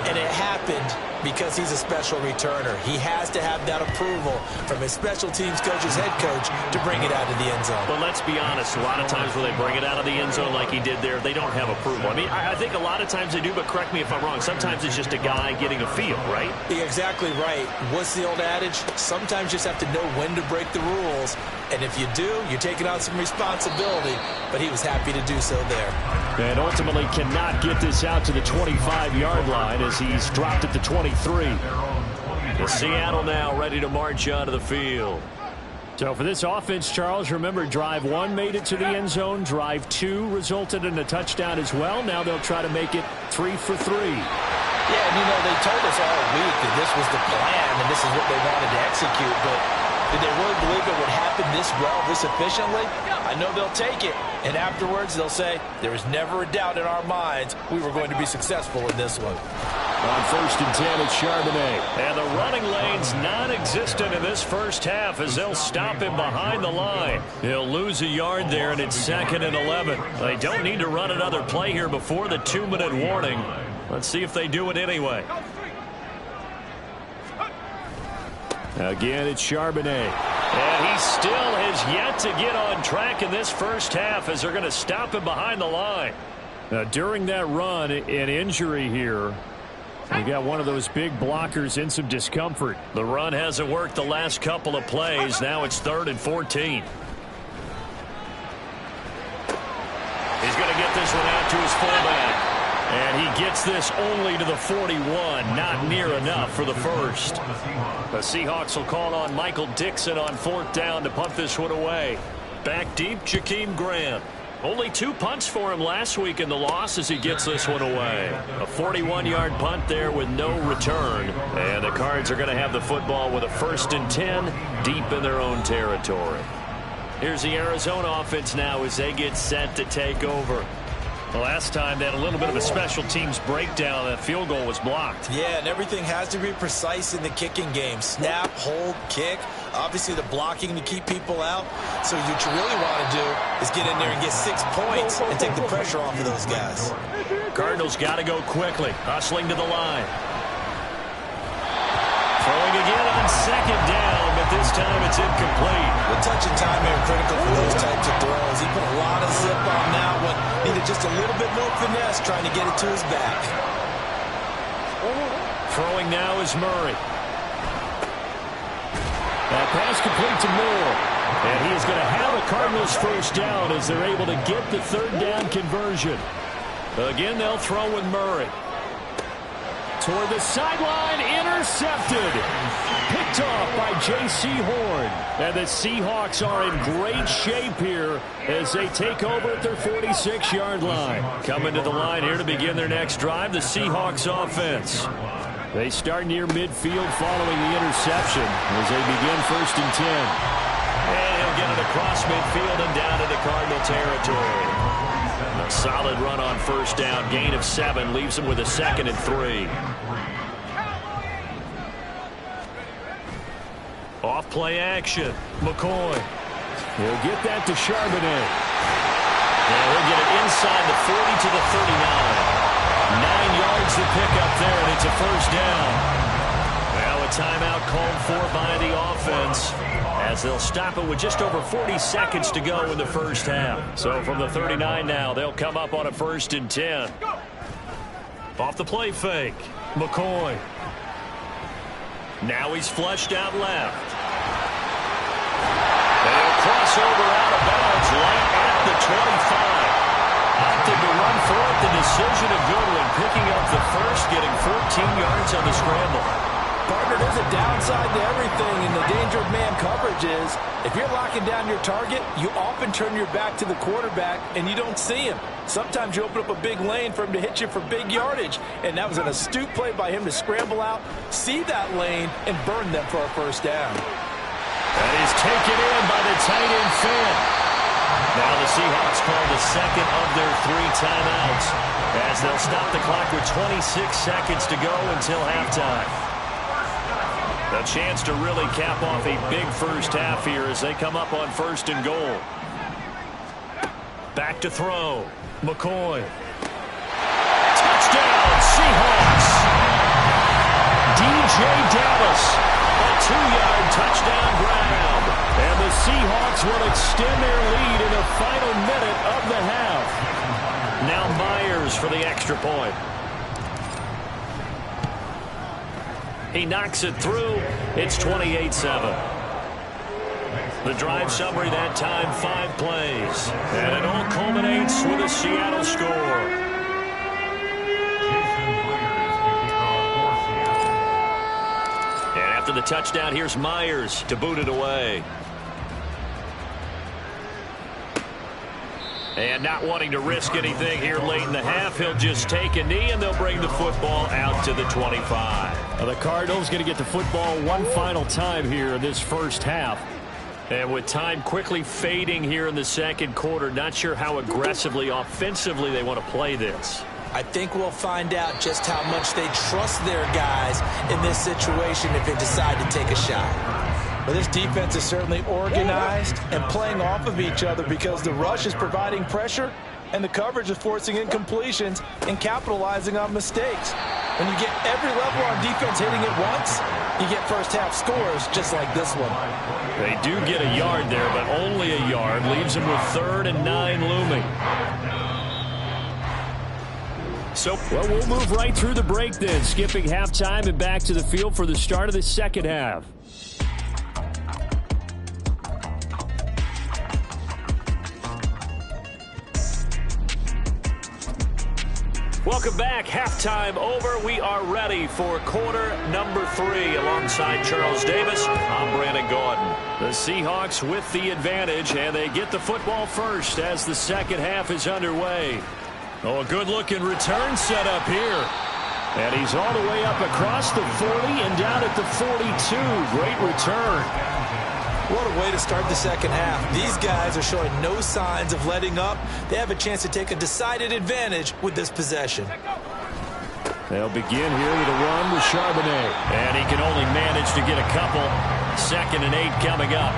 and it happened because he's a special returner. He has to have that approval from his special teams coach's head coach to bring it out of the end zone. But let's be honest, a lot of times when they bring it out of the end zone like he did there, they don't have approval. I mean, I think a lot of times they do, but correct me if I'm wrong. Sometimes it's just a guy getting a feel, right? You're exactly right. What's the old adage? Sometimes you just have to know when to break the rules. And if you do, you're taking on some responsibility. But he was happy to do so there. And ultimately cannot get this out to the 25-yard line as he's dropped at the 23. Seattle now ready to march onto the field. So for this offense, Charles, remember, drive 1 made it to the end zone. Drive 2 resulted in a touchdown as well. Now they'll try to make it 3 for 3. Yeah, and you know, they told us all week that this was the plan and this is what they wanted to execute, but did they really believe it would happen this well, this efficiently? I know they'll take it, and afterwards they'll say, there was never a doubt in our minds we were going to be successful in this one. On 1st and 10, it's Charbonnet. And the running lane's non-existent in this first half as they'll stop him behind the line. He'll lose a yard there, and it's 2nd and 11. They don't need to run another play here before the 2-minute warning. Let's see if they do it anyway. Again, it's Charbonnet. And he still has yet to get on track in this first half as they're going to stop him behind the line. Now, during that run, an injury here. You got one of those big blockers in some discomfort. The run hasn't worked the last couple of plays. Now it's 3rd and 14. He's going to get this one out to his fullback. And he gets this only to the 41. Not near enough for the first. The Seahawks will call on Michael Dixon on 4th down to punt this one away. Back deep, Jakeem Grant. Only 2 punts for him last week in the loss as he gets this one away. A 41-yard punt there with no return. And the Cards are going to have the football with a 1st and 10 deep in their own territory. Here's the Arizona offense now as they get set to take over. The last time they had a little bit of a special teams breakdown. That field goal was blocked. Yeah, and everything has to be precise in the kicking game. Snap, hold, kick. Obviously, the blocking to keep people out. So what you really want to do is get in there and get 6 points and take the pressure off of those guys. Cardinals got to go quickly. Hustling to the line. Throwing again on second down, but this time it's incomplete. The touch and time are critical for those types of throws. He put a lot of zip on that one. Needed just a little bit more finesse trying to get it to his back. Throwing now is Murray. That pass complete to Moore. And he is going to have a Cardinals first down as they're able to get the third down conversion. Again, they'll throw with Murray. Toward the sideline, intercepted. Picked off by J.C. Horn. And the Seahawks are in great shape here as they take over at their 46-yard line. Coming to the line here to begin their next drive, the Seahawks offense. They start near midfield following the interception as they begin 1st and 10. And he'll get it across midfield and down into Cardinal territory. A solid run on first down. Gain of 7 leaves him with a 2nd and 3. Off play action. McCoy. He'll get that to Charbonnet. And he'll get it inside the 40 to the 39. 9 yards to pick up there, and it's a first down. Well, a timeout called for by the offense as they'll stop it with just over 40 seconds to go in the first half. So from the 39 now, they'll come up on a 1st and 10. Off the play fake. McCoy. Now he's flushed out left. They'll cross over out of bounds right at the 25. Opted to run for it. The decision a good one. Picking up the first, getting 14 yards on the scramble. Partner, there's a downside to everything, and the danger of man coverage is if you're locking down your target, you often turn your back to the quarterback and you don't see him. Sometimes you open up a big lane for him to hit you for big yardage, and that was an astute play by him to scramble out, see that lane, and burn them for a first down. That is taken in by the tight end Finn. Now the Seahawks call the 2nd of their 3 timeouts as they'll stop the clock with 26 seconds to go until halftime. A chance to really cap off a big first half here as they come up on 1st and goal. Back to throw. McCoy. Touchdown, Seahawks. DJ Dallas. A 2-yard touchdown grab. And the Seahawks will extend their lead in the final minute of the half. Now Myers for the extra point. He knocks it through. It's 28-7. The drive summary that time, 5 plays. And it all culminates with a Seattle score. And after the touchdown, here's Myers to boot it away. And not wanting to risk anything here late in the half, he'll just take a knee, and they'll bring the football out to the 25. Well, the Cardinals going to get the football one final time here in this first half. And with time quickly fading here in the second quarter, not sure how aggressively, offensively they want to play this. I think we'll find out just how much they trust their guys in this situation if they decide to take a shot. Well, this defense is certainly organized and playing off of each other because the rush is providing pressure and the coverage is forcing incompletions and capitalizing on mistakes. When you get every level on defense hitting it once, you get first half scores just like this one. They do get a yard there, but only a yard. Leaves them with 3rd and 9 looming. So, well, we'll move right through the break then, skipping halftime and back to the field for the start of the second half. Welcome back. Halftime over. We are ready for quarter number 3 alongside Charles Davis. I'm Brandon Gordon. The Seahawks with the advantage, and they get the football first as the second half is underway. Oh, a good-looking return set up here. And he's all the way up across the 40 and down at the 42. Great return. What a way to start the second half. These guys are showing no signs of letting up. They have a chance to take a decided advantage with this possession. They'll begin here with a run with Charbonnet. And he can only manage to get a couple. 2nd and 8 coming up.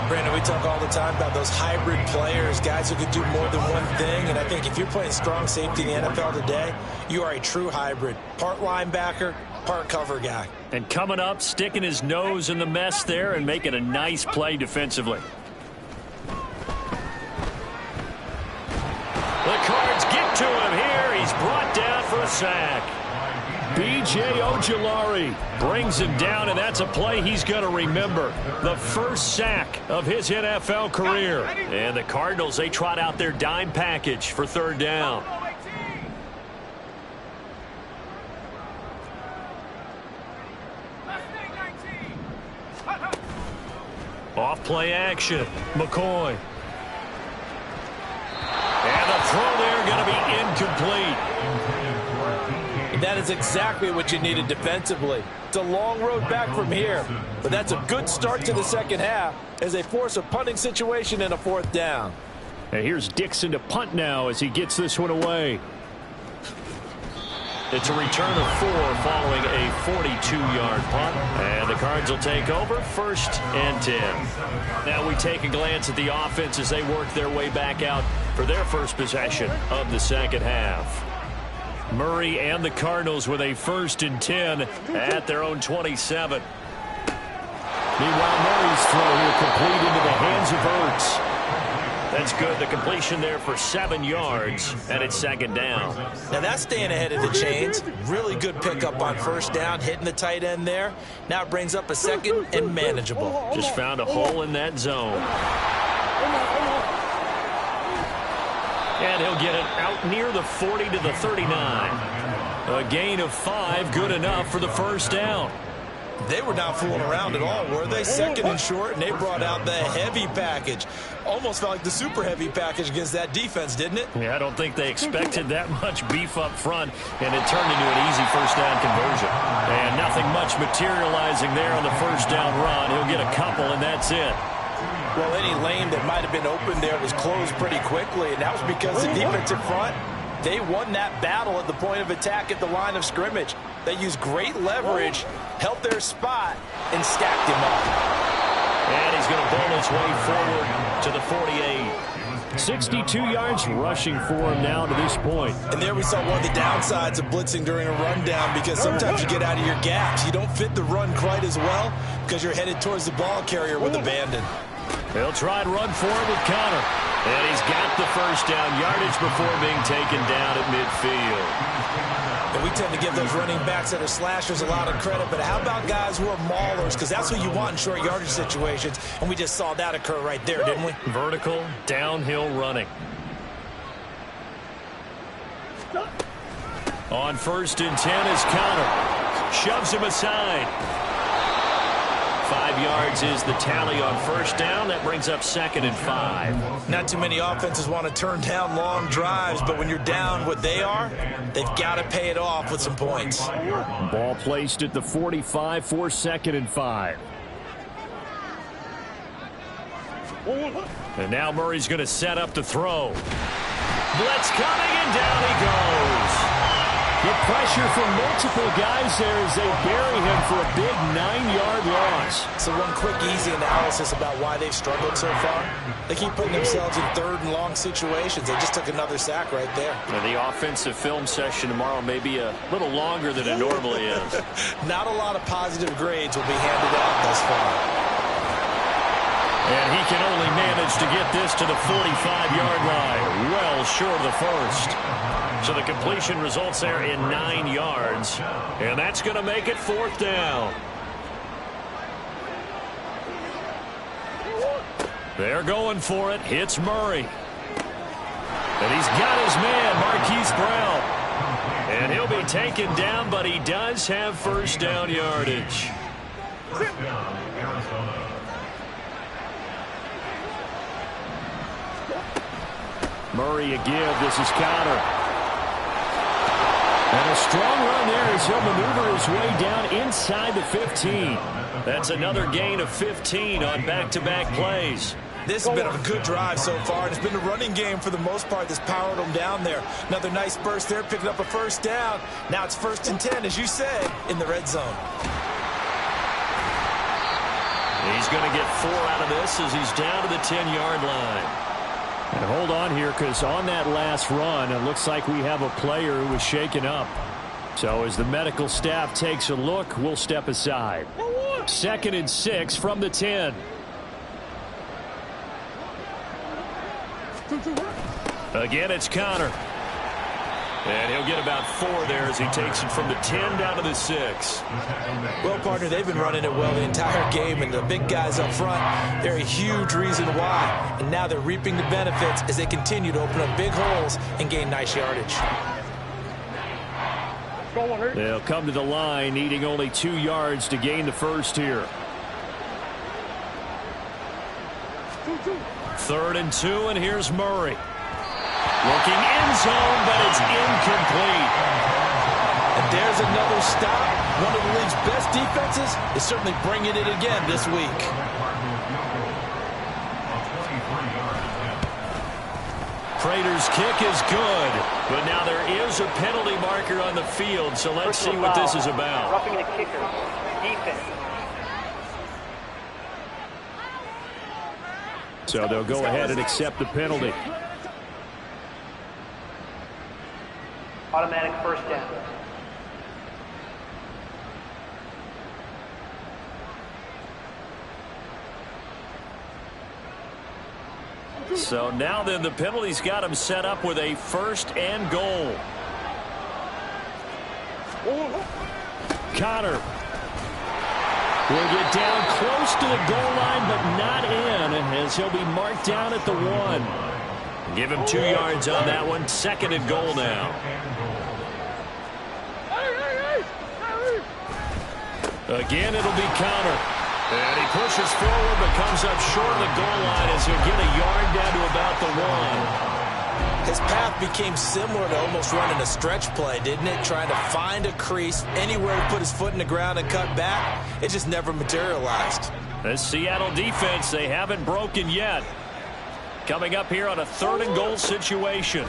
Brandon, we talk all the time about those hybrid players, guys who could do more than one thing. And I think if you're playing strong safety in the NFL today, you are a true hybrid. Part linebacker, part cover guy. And coming up, sticking his nose in the mess there and making a nice play defensively. The Cards get to him here. He's brought down for a sack. B.J. Ojulari brings him down, and that's a play he's going to remember. The first sack of his NFL career. And the Cardinals, they trot out their dime package for third down. Off play action. McCoy. And the throw there going to be incomplete. That is exactly what you needed defensively. It's a long road back from here, but that's a good start to the second half as they force a punting situation and a fourth down. And here's Dixon to punt now as he gets this one away. It's a return of 4 following a 42-yard punt. And the Cards will take over 1st and 10. Now we take a glance at the offense as they work their way back out for their first possession of the second half. Murray and the Cardinals with a 1st and 10 at their own 27. Meanwhile, Murray's throw here complete into the hands of Ertz. That's good. The completion there for 7 yards, and it's 2nd down. Now that's staying ahead of the chains. Really good pickup on 1st down, hitting the tight end there. Now it brings up a 2nd and manageable. Just found a hole in that zone. And he'll get it out near the 40 to the 39. A gain of 5, good enough for the 1st down. They were not fooling around at all, were they? 2nd and short, and they brought out the heavy package. Almost felt like the super heavy package against that defense, didn't it? Yeah, I don't think they expected that much beef up front, and it turned into an easy 1st down conversion. And nothing much materializing there on the 1st down run. He'll get a couple, and that's it. Well, any lane that might have been open there was closed pretty quickly, and that was because the defensive front, they won that battle at the point of attack at the line of scrimmage. They used great leverage, held their spot, and stacked him up. And he's going to bowl his way forward to the 48. 62 yards rushing for him now to this point. And there we saw one of the downsides of blitzing during a rundown, because sometimes you get out of your gaps. You don't fit the run quite as well because you're headed towards the ball carrier with abandon. They'll try and run for it with Connor. And he's got the 1st down yardage before being taken down at midfield. And we tend to give those running backs that are slashers a lot of credit, but how about guys who are maulers? Because that's what you want in short yardage situations, and we just saw that occur right there, didn't we? Vertical, downhill running. On 1st and 10 is Connor. Shoves him aside. 5 yards is the tally on 1st down. That brings up 2nd and 5. Not too many offenses want to turn down long drives, but when you're down what they are, they've got to pay it off with some points. Ball placed at the 45 for 2nd and 5. And now Murray's going to set up the throw. Blitz coming, and down he goes. The pressure from multiple guys there as they bury him for a big 9-yard loss. So one quick, easy analysis about why they've struggled so far. They keep putting themselves in 3rd and long situations. They just took another sack right there. And the offensive film session tomorrow may be a little longer than it normally is. Not a lot of positive grades will be handed out thus far. And he can only manage to get this to the 45-yard line. Well short of the 1st. So the completion results there in 9 yards. And that's going to make it 4th down. They're going for it. Hits Murray. And he's got his man, Marquise Brown. And he'll be taken down, but he does have 1st down yardage. Murray a give. This is Connor. And a strong run there as he'll maneuver his way down inside the 15. That's another gain of 15 on back-to-back plays. This has been a good drive so far, and it's been a running game for the most part that's powered them down there. Another nice burst there, picking up a 1st down. Now it's 1st and 10, as you said, in the red zone. He's going to get 4 out of this as he's down to the 10-yard line. And hold on here, because on that last run, it looks like we have a player who was shaken up. So as the medical staff takes a look, we'll step aside. 2nd and 6 from the 10. Again, it's Connor. And he'll get about 4 there as he takes it from the 10 down to the 6. Well, partner, they've been running it well the entire game, and the big guys up front, they're a huge reason why. And now they're reaping the benefits as they continue to open up big holes and gain nice yardage. They'll come to the line, needing only 2 yards to gain the first here. 3rd and 2, and here's Murray. Looking end zone, but it's incomplete. And there's another stop. One of the league's best defenses is certainly bringing it again this week. Prater's kick is good, but now there is a penalty marker on the field, so let's see what this is about. Roughing the kicker. Defense. So they'll go ahead and accept the penalty. Automatic first down. So now then the penalty's got him set up with a 1st and goal. Connor will get down close to the goal line, but not in, as he'll be marked down at the 1. Give him 2 yards on that one. 2nd and goal now. Again, it'll be Connor. And he pushes forward, but comes up short of the goal line as he'll get a yard down to about the 1. His path became similar to almost running a stretch play, didn't it? Trying to find a crease, anywhere to put his foot in the ground and cut back. It just never materialized. The Seattle defense, they haven't broken yet. Coming up here on a 3rd and goal situation.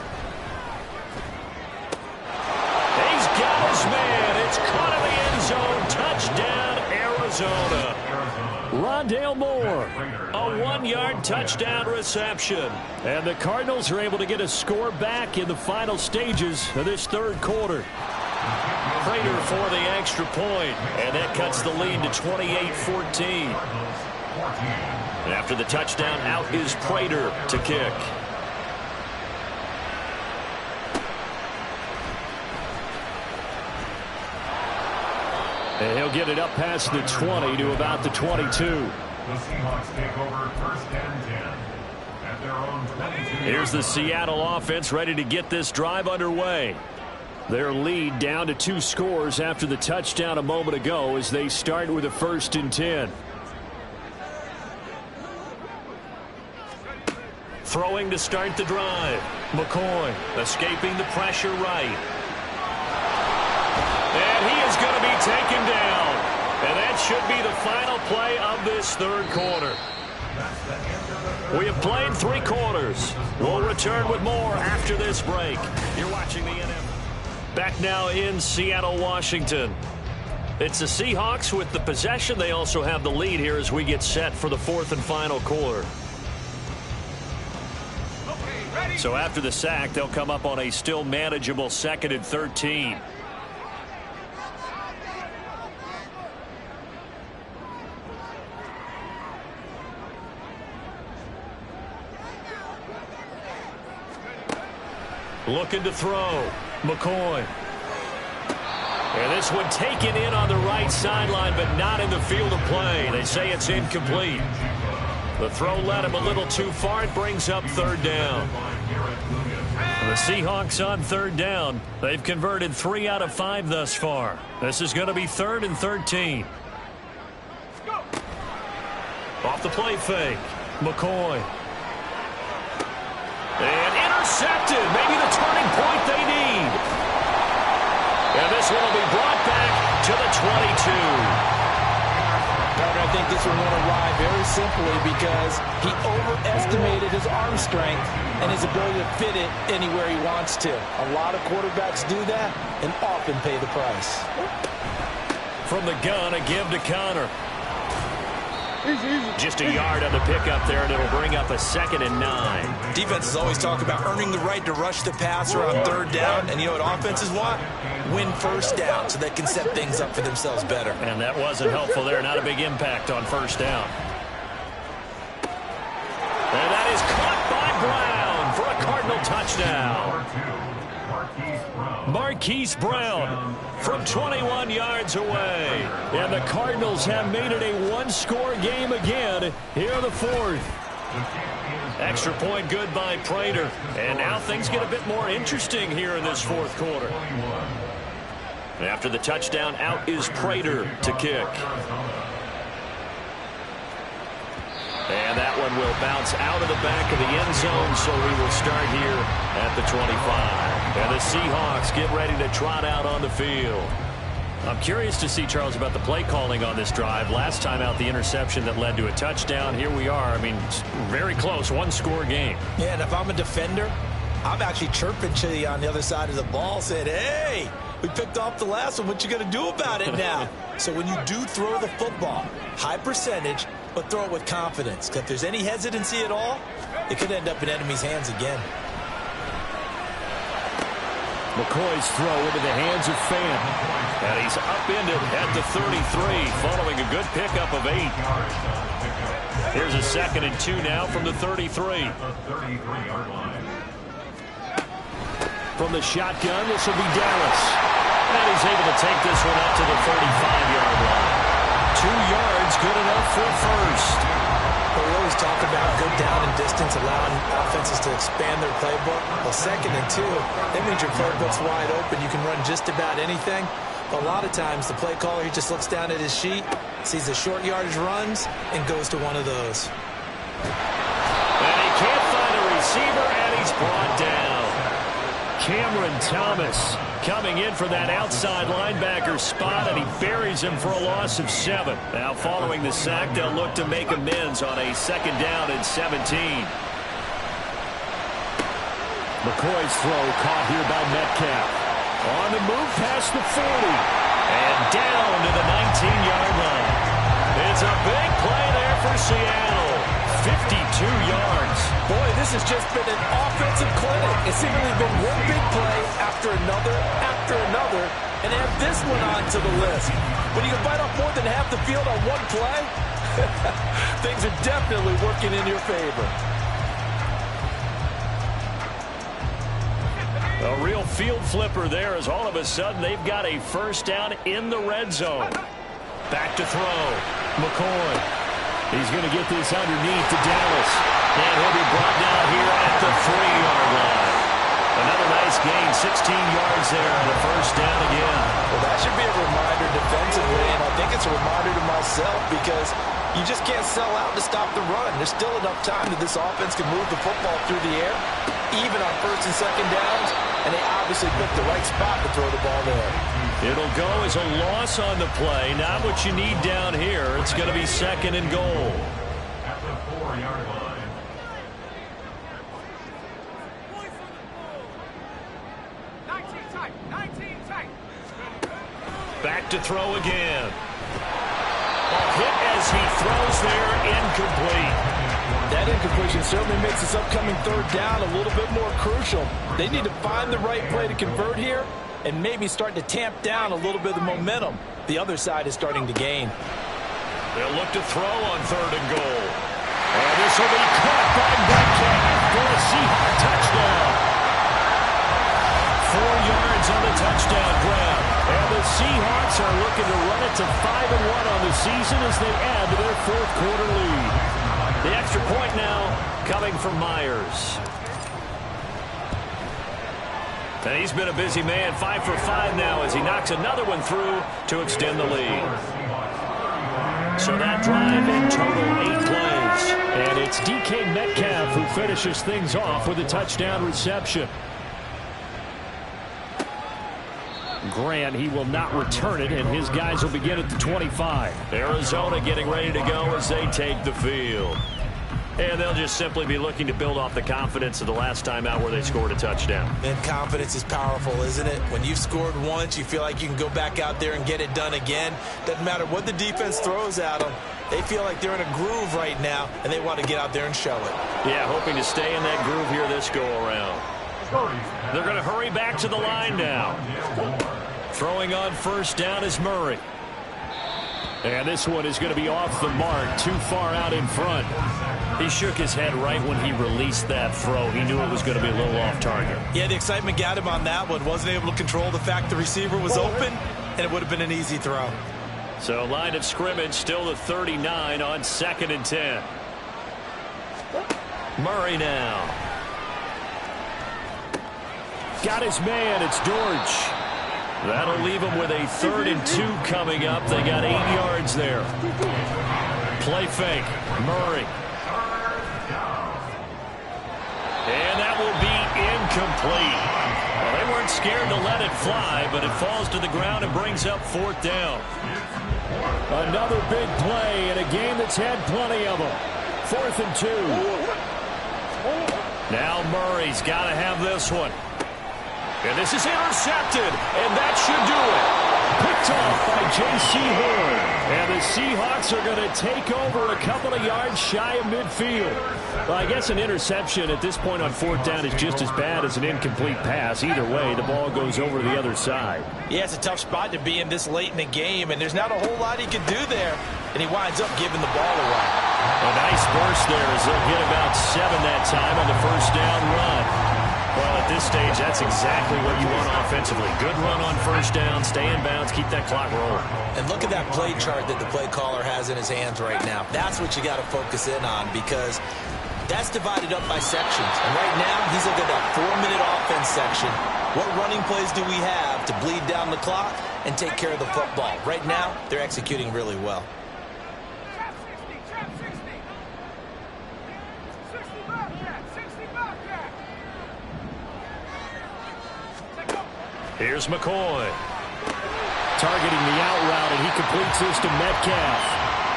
He's got his man. It's caught in the end zone. Touchdown, Arizona. Rondale Moore, a 1-yard touchdown reception. And the Cardinals are able to get a score back in the final stages of this 3rd quarter. Prater for the extra point, and that cuts the lead to 28-14. After the touchdown, out is Prater to kick. And he'll get it up past the 20 to about the 22. The Seahawks take over 1st and 10 at their own 22. Here's the Seattle offense ready to get this drive underway. Their lead down to 2 scores after the touchdown a moment ago as they start with a 1st and 10. Throwing to start the drive. McCoy escaping the pressure right. And he is going to be taken down. And that should be the final play of this 3rd quarter. We have played 3 quarters. We'll return with more after this break. You're watching the NFL. Back now in Seattle, Washington. It's the Seahawks with the possession. They also have the lead here as we get set for the 4th and final quarter. So after the sack, they'll come up on a still manageable 2nd and 13. Looking to throw. McCoy. And this one taken in on the right sideline, but not in the field of play. They say it's incomplete. The throw led him a little too far. It brings up 3rd down. The Seahawks on 3rd down. They've converted 3 out of 5 thus far. This is going to be 3rd and 13. Off the play fake. McCoy. And intercepted. Maybe the turning point they need. And this one will be brought back to the 22. I think this one went awry very simply because he overestimated his arm strength and his ability to fit it anywhere he wants to. A lot of quarterbacks do that and often pay the price. From the gun, a give to Connor. Just a yard on the pickup there, and it'll bring up a 2nd and 9. Defenses always talk about earning the right to rush the passer on 3rd down, and you know what offenses want? Win 1st down so they can set things up for themselves better. And that wasn't helpful there. Not a big impact on 1st down. And that is caught by Brown for a Cardinal touchdown. Marquise Brown from 21 yards away. And the Cardinals have made it a one-score game again here in the 4th. Extra point good by Prater. And now things get a bit more interesting here in this 4th quarter. After the touchdown, out is Prater to kick. And that one will bounce out of the back of the end zone, so we will start here at the 25. And the Seahawks get ready to trot out on the field. I'm curious to see, Charles, about the play calling on this drive. Last time out, the interception that led to a touchdown. Here we are. I mean, very close, one-score game. Yeah, and if I'm a defender, I'm actually chirping to you on the other side of the ball, saying, hey, we picked off the last one. What you going to do about it now? So when you do throw the football, high percentage, but throw it with confidence. Because if there's any hesitancy at all, it could end up in enemy's hands again. McCoy's throw into the hands of Fan. And he's upended at the 33, following a good pickup of 8. Here's a 2nd and 2 now from the 33. From the shotgun, this will be Dallas. And he's able to take this one up to the 35-yard line. 2 yards, good enough for a first. But we always talk about good down and distance, allowing offenses to expand their playbook. Well, 2nd and 2, that means your playbook's wide open. You can run just about anything. But a lot of times, the play caller, he just looks down at his sheet, sees the short yardage runs, and goes to one of those. And he can't find a receiver, and he's brought down. Cameron Thomas coming in for that outside linebacker spot, and he buries him for a loss of 7. Now, following the sack, they'll look to make amends on a 2nd down and 17. McCoy's throw caught here by Metcalf. On the move past the 40. And down to the 19-yard line. It's a big play there for Seattle. 52 yards. Boy, this has just been an offensive clinic. It's seemingly been one big play after another, and add this one onto the list. When you can bite off more than half the field on one play, things are definitely working in your favor. A real field flipper there, as all of a sudden they've got a first down in the red zone. Back to throw. McCoy. He's going to get this underneath to Dallas. And he'll be brought down here at the 3-yard line. Another nice gain, 16 yards there on the first down again. Well, that should be a reminder defensively, and I think it's a reminder to myself because you just can't sell out to stop the run. There's still enough time that this offense can move the football through the air, even on 1st and 2nd downs, and they obviously picked the right spot to throw the ball there. It'll go as a loss on the play. Not what you need down here. It's going to be 2nd and goal. At the 4-yard line. Back to throw again. A hit as he throws there, incomplete. That incompletion certainly makes this upcoming 3rd down a little bit more crucial. They need to find the right play to convert here and maybe start to tamp down a little bit of the momentum the other side is starting to gain. They'll look to throw on 3rd and goal. And this will be caught by Metcalf for a Seahawks touchdown. 4 yards on the touchdown grab. And the Seahawks are looking to run it to 5-1 on the season as they add to their 4th quarter lead. The extra point now coming from Myers. And he's been a busy man, 5 for 5 now as he knocks another one through to extend the lead. So that drive in total 8 plays. And it's DK Metcalf who finishes things off with a touchdown reception. Grant, he will not return it, and his guys will begin at the 25. Arizona getting ready to go as they take the field. And they'll just simply be looking to build off the confidence of the last time out where they scored a touchdown. And confidence is powerful, isn't it? When you've scored once, you feel like you can go back out there and get it done again. Doesn't matter what the defense throws at them. They feel like they're in a groove right now, and they want to get out there and show it. Yeah, hoping to stay in that groove here this go-around. They're going to hurry back to the line now. Throwing on first down is Murray. And this one is going to be off the mark, too far out in front. He shook his head right when he released that throw. He knew it was going to be a little off target. Yeah, the excitement got him on that one. Wasn't able to control the fact the receiver was open, and it would have been an easy throw. So line of scrimmage still the 39 on 2nd and 10. Murray now. Got his man. It's Dortch. That'll leave him with a 3rd and 2 coming up. They got 8 yards there. Play fake. Murray. And that will be incomplete. Well, they weren't scared to let it fly, but it falls to the ground and brings up 4th down. Another big play in a game that's had plenty of them. 4th and 2. Now Murray's got to have this one. And this is intercepted, and that should do it. Picked off by J.C. Horn. And the Seahawks are going to take over a couple of yards shy of midfield. Well, I guess an interception at this point on 4th down is just as bad as an incomplete pass. Either way, the ball goes over to the other side. Yeah, it's a tough spot to be in this late in the game, and there's not a whole lot he can do there. And he winds up giving the ball away. A nice burst there as they'll get about 7 that time on the first down run. Well, at this stage, that's exactly what you want offensively. Good run on first down, stay in bounds, keep that clock rolling. And look at that play chart that the play caller has in his hands right now. That's what you got to focus in on because that's divided up by sections. And right now, he's looking at that 4-minute offense section. What running plays do we have to bleed down the clock and take care of the football? Right now, they're executing really well. Here's McCoy. Targeting the out route, and he completes this to Metcalf.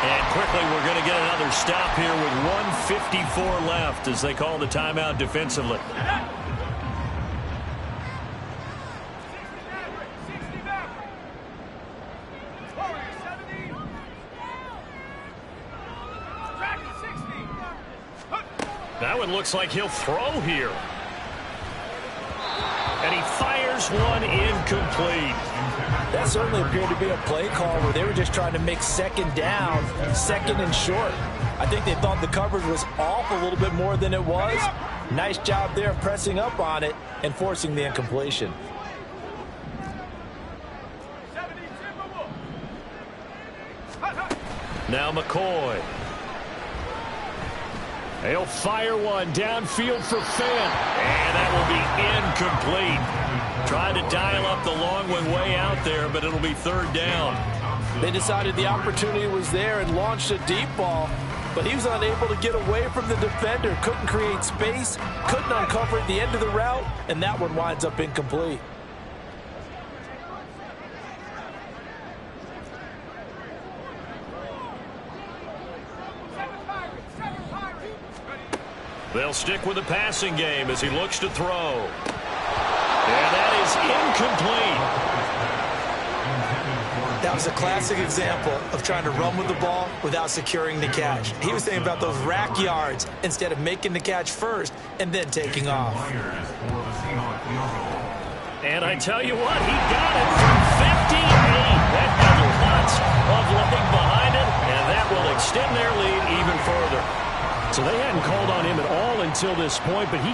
And quickly, we're going to get another stop here with 1:54 left as they call the timeout defensively. That one looks like he'll throw here. And he fires one incomplete. That certainly appeared to be a play call where they were just trying to make 2nd down, 2nd and short. I think they thought the coverage was off a little bit more than it was. Nice job there pressing up on it and forcing the incompletion. Now McCoy. He'll fire one downfield for Finn. And that will be incomplete. Tried to dial up the long one way out there, but it'll be 3rd down. They decided the opportunity was there and launched a deep ball, but he was unable to get away from the defender. Couldn't create space, couldn't uncover at the end of the route, and that one winds up incomplete. They'll stick with the passing game as he looks to throw. And that is incomplete. That was a classic example of trying to run with the ball without securing the catch. He was thinking about those rack yards instead of making the catch first and then taking off. And I tell you what, he got it from 58. That got lots of leg behind it, and that will extend their lead even further. So they hadn't called on him at all until this point, but he